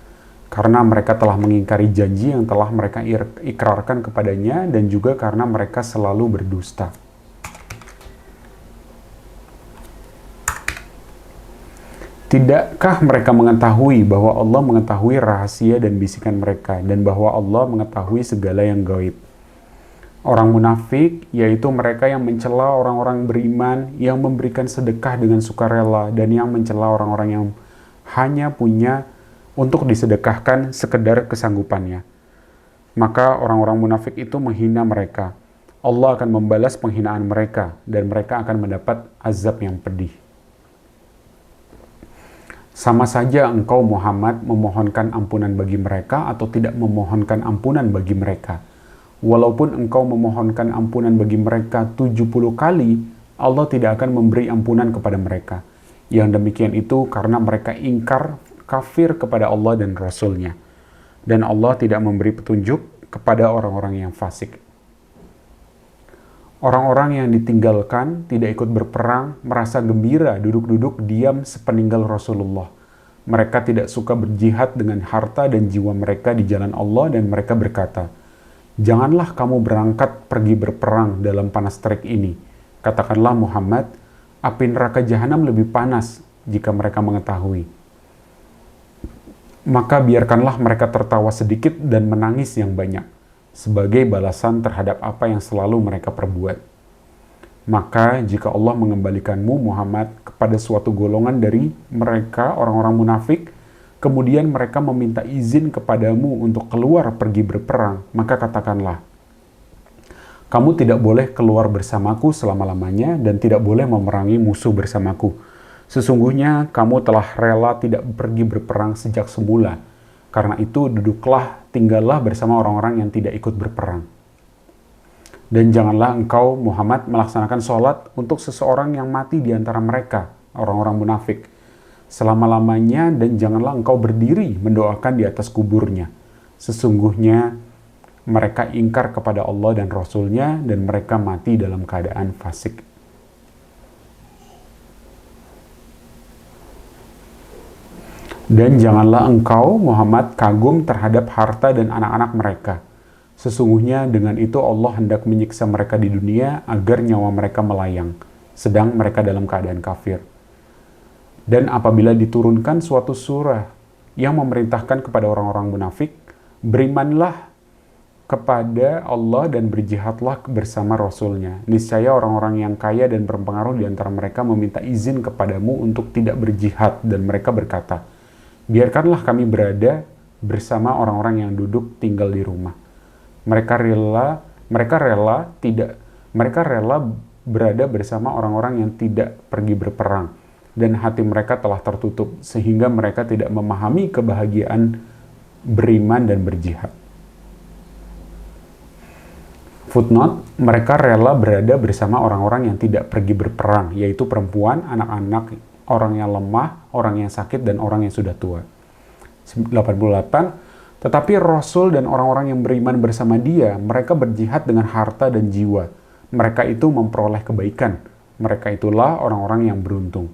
Karena mereka telah mengingkari janji yang telah mereka ikrarkan kepadanya dan juga karena mereka selalu berdusta. Tidakkah mereka mengetahui bahwa Allah mengetahui rahasia dan bisikan mereka dan bahwa Allah mengetahui segala yang gaib? Orang munafik, yaitu mereka yang mencela orang-orang beriman, yang memberikan sedekah dengan sukarela, dan yang mencela orang-orang yang hanya punya untuk disedekahkan sekedar kesanggupannya. Maka orang-orang munafik itu menghina mereka. Allah akan membalas penghinaan mereka, dan mereka akan mendapat azab yang pedih. Sama saja engkau Muhammad memohonkan ampunan bagi mereka atau tidak memohonkan ampunan bagi mereka. Walaupun engkau memohonkan ampunan bagi mereka 70 kali, Allah tidak akan memberi ampunan kepada mereka. Yang demikian itu karena mereka ingkar kafir kepada Allah dan Rasul-Nya. Dan Allah tidak memberi petunjuk kepada orang-orang yang fasik. Orang-orang yang ditinggalkan, tidak ikut berperang, merasa gembira duduk-duduk diam sepeninggal Rasulullah. Mereka tidak suka berjihad dengan harta dan jiwa mereka di jalan Allah dan mereka berkata, "Janganlah kamu berangkat pergi berperang dalam panas terik ini." Katakanlah Muhammad, api neraka jahanam lebih panas jika mereka mengetahui. Maka biarkanlah mereka tertawa sedikit dan menangis yang banyak, sebagai balasan terhadap apa yang selalu mereka perbuat. Maka jika Allah mengembalikanmu Muhammad kepada suatu golongan dari mereka orang-orang munafik, kemudian mereka meminta izin kepadamu untuk keluar pergi berperang, maka katakanlah, kamu tidak boleh keluar bersamaku selama-lamanya dan tidak boleh memerangi musuh bersamaku. Sesungguhnya kamu telah rela tidak pergi berperang sejak semula. Karena itu duduklah, tinggallah bersama orang-orang yang tidak ikut berperang. Dan janganlah engkau Muhammad melaksanakan sholat untuk seseorang yang mati di antara mereka, orang-orang munafik, selama-lamanya, dan janganlah engkau berdiri mendoakan di atas kuburnya. Sesungguhnya mereka ingkar kepada Allah dan Rasul-Nya dan mereka mati dalam keadaan fasik. Dan janganlah engkau, Muhammad, kagum terhadap harta dan anak-anak mereka. Sesungguhnya dengan itu Allah hendak menyiksa mereka di dunia agar nyawa mereka melayang, sedang mereka dalam keadaan kafir. Dan apabila diturunkan suatu surah yang memerintahkan kepada orang-orang munafik, berimanlah kepada Allah dan berjihadlah bersama Rasul-Nya. Niscaya orang-orang yang kaya dan berpengaruh di antara mereka meminta izin kepadamu untuk tidak berjihad, dan mereka berkata, biarkanlah kami berada bersama orang-orang yang duduk tinggal di rumah. Mereka rela berada bersama orang-orang yang tidak pergi berperang, dan hati mereka telah tertutup sehingga mereka tidak memahami kebahagiaan beriman dan berjihad. Footnote, mereka rela berada bersama orang-orang yang tidak pergi berperang, yaitu perempuan, anak-anak, orang yang lemah, orang yang sakit, dan orang yang sudah tua. 88. Tetapi Rasul dan orang-orang yang beriman bersama dia, mereka berjihad dengan harta dan jiwa. Mereka itu memperoleh kebaikan. Mereka itulah orang-orang yang beruntung.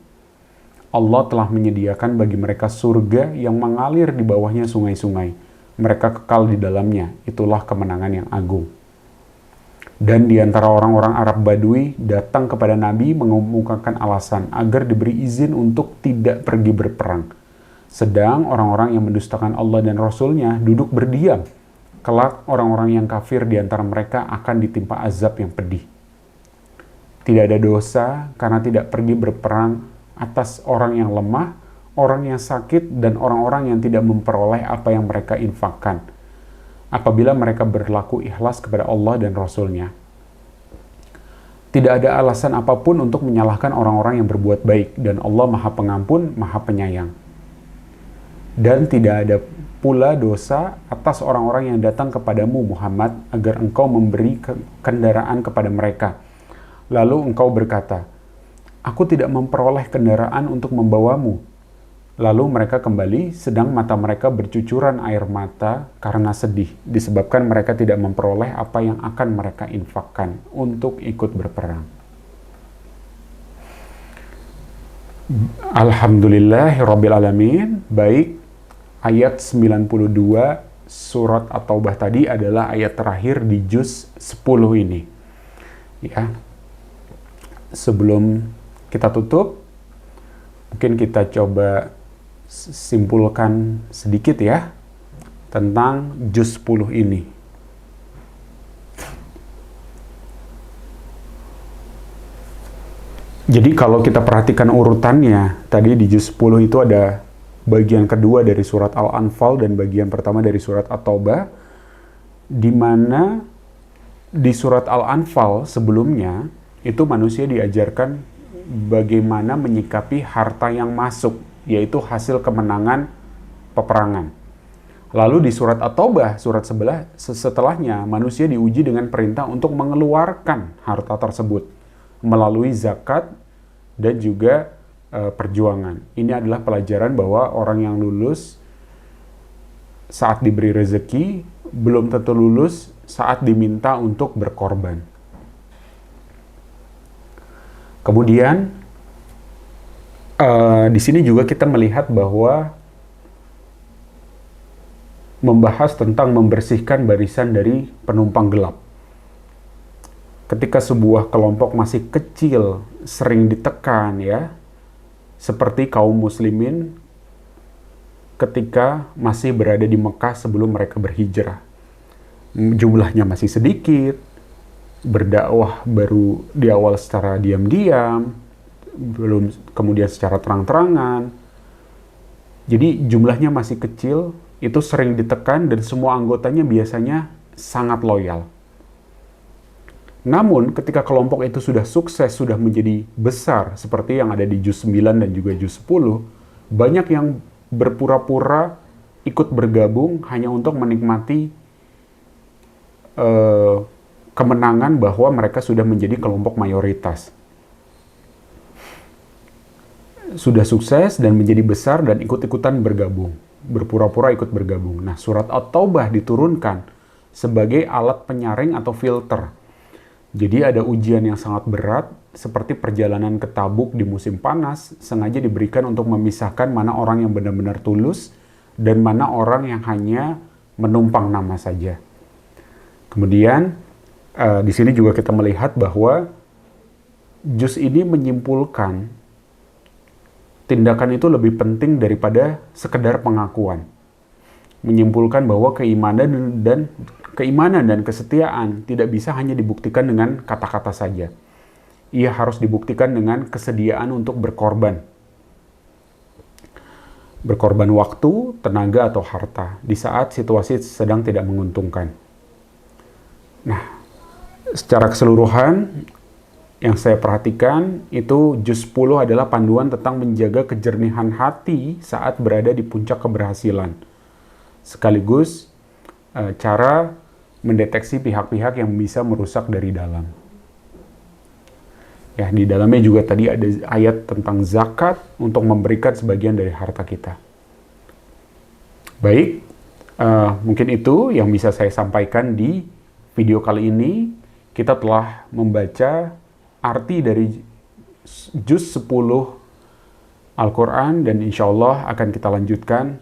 Allah telah menyediakan bagi mereka surga yang mengalir di bawahnya sungai-sungai. Mereka kekal di dalamnya. Itulah kemenangan yang agung. Dan di antara orang-orang Arab Badui datang kepada Nabi mengemukakan alasan agar diberi izin untuk tidak pergi berperang. Sedang orang-orang yang mendustakan Allah dan Rasul-Nya duduk berdiam. Kelak orang-orang yang kafir di antara mereka akan ditimpa azab yang pedih. Tidak ada dosa karena tidak pergi berperang atas orang yang lemah, orang yang sakit, dan orang-orang yang tidak memperoleh apa yang mereka infakkan, apabila mereka berlaku ikhlas kepada Allah dan Rasul-Nya. Tidak ada alasan apapun untuk menyalahkan orang-orang yang berbuat baik, dan Allah Maha Pengampun, Maha Penyayang. Dan tidak ada pula dosa atas orang-orang yang datang kepadamu, Muhammad, agar engkau memberi kendaraan kepada mereka. Lalu engkau berkata, aku tidak memperoleh kendaraan untuk membawamu. Lalu mereka kembali, sedang mata mereka bercucuran air mata karena sedih, disebabkan mereka tidak memperoleh apa yang akan mereka infakkan untuk ikut berperang. Alhamdulillahirrabbilalamin. Baik, ayat 92 surat At-Taubah tadi adalah ayat terakhir di juz 10 ini. Ya. Sebelum kita tutup, mungkin kita coba simpulkan sedikit ya tentang juz 10 ini. Jadi kalau kita perhatikan urutannya, tadi di juz 10 itu ada bagian kedua dari surat Al-Anfal dan bagian pertama dari surat At-Taubah, di mana di surat Al-Anfal sebelumnya itu manusia diajarkan bagaimana menyikapi harta yang masuk, yaitu hasil kemenangan peperangan. Lalu di surat At-Taubah, surat setelahnya, manusia diuji dengan perintah untuk mengeluarkan harta tersebut melalui zakat dan juga perjuangan. Ini adalah pelajaran bahwa orang yang lulus saat diberi rezeki belum tentu lulus saat diminta untuk berkorban. Kemudian di sini juga kita melihat bahwa membahas tentang membersihkan barisan dari penumpang gelap. Ketika sebuah kelompok masih kecil, sering ditekan ya, seperti kaum muslimin ketika masih berada di Mekah sebelum mereka berhijrah. Jumlahnya masih sedikit, berdakwah baru di awal secara diam-diam, belum kemudian secara terang-terangan. Jadi jumlahnya masih kecil, itu sering ditekan dan semua anggotanya biasanya sangat loyal. Namun ketika kelompok itu sudah sukses, sudah menjadi besar seperti yang ada di juz 9 dan juga juz 10, banyak yang berpura-pura ikut bergabung hanya untuk menikmati kemenangan bahwa mereka sudah menjadi kelompok mayoritas. Sudah sukses dan menjadi besar dan ikut-ikutan bergabung. berpura-pura ikut bergabung. Nah, surat At-Taubah diturunkan sebagai alat penyaring atau filter. Jadi ada ujian yang sangat berat, seperti perjalanan ke Tabuk di musim panas, sengaja diberikan untuk memisahkan mana orang yang benar-benar tulus dan mana orang yang hanya menumpang nama saja. Kemudian, di sini juga kita melihat bahwa juz ini menyimpulkan tindakan itu lebih penting daripada sekedar pengakuan. Menyimpulkan bahwa keimanan dan kesetiaan tidak bisa hanya dibuktikan dengan kata-kata saja. Ia harus dibuktikan dengan kesediaan untuk berkorban. Berkorban waktu, tenaga, atau harta di saat situasi sedang tidak menguntungkan. Nah, secara keseluruhan, yang saya perhatikan itu juz 10 adalah panduan tentang menjaga kejernihan hati saat berada di puncak keberhasilan. Sekaligus cara mendeteksi pihak-pihak yang bisa merusak dari dalam. Ya, di dalamnya juga tadi ada ayat tentang zakat untuk memberikan sebagian dari harta kita. Baik, mungkin itu yang bisa saya sampaikan di video kali ini. Kita telah membaca arti dari juz 10 Al-Quran dan insya Allah akan kita lanjutkan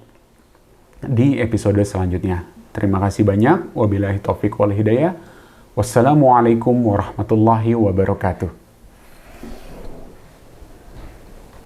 di episode selanjutnya. Terima kasih banyak. Wabillahi taufiq wal hidayah. Wassalamualaikum warahmatullahi wabarakatuh.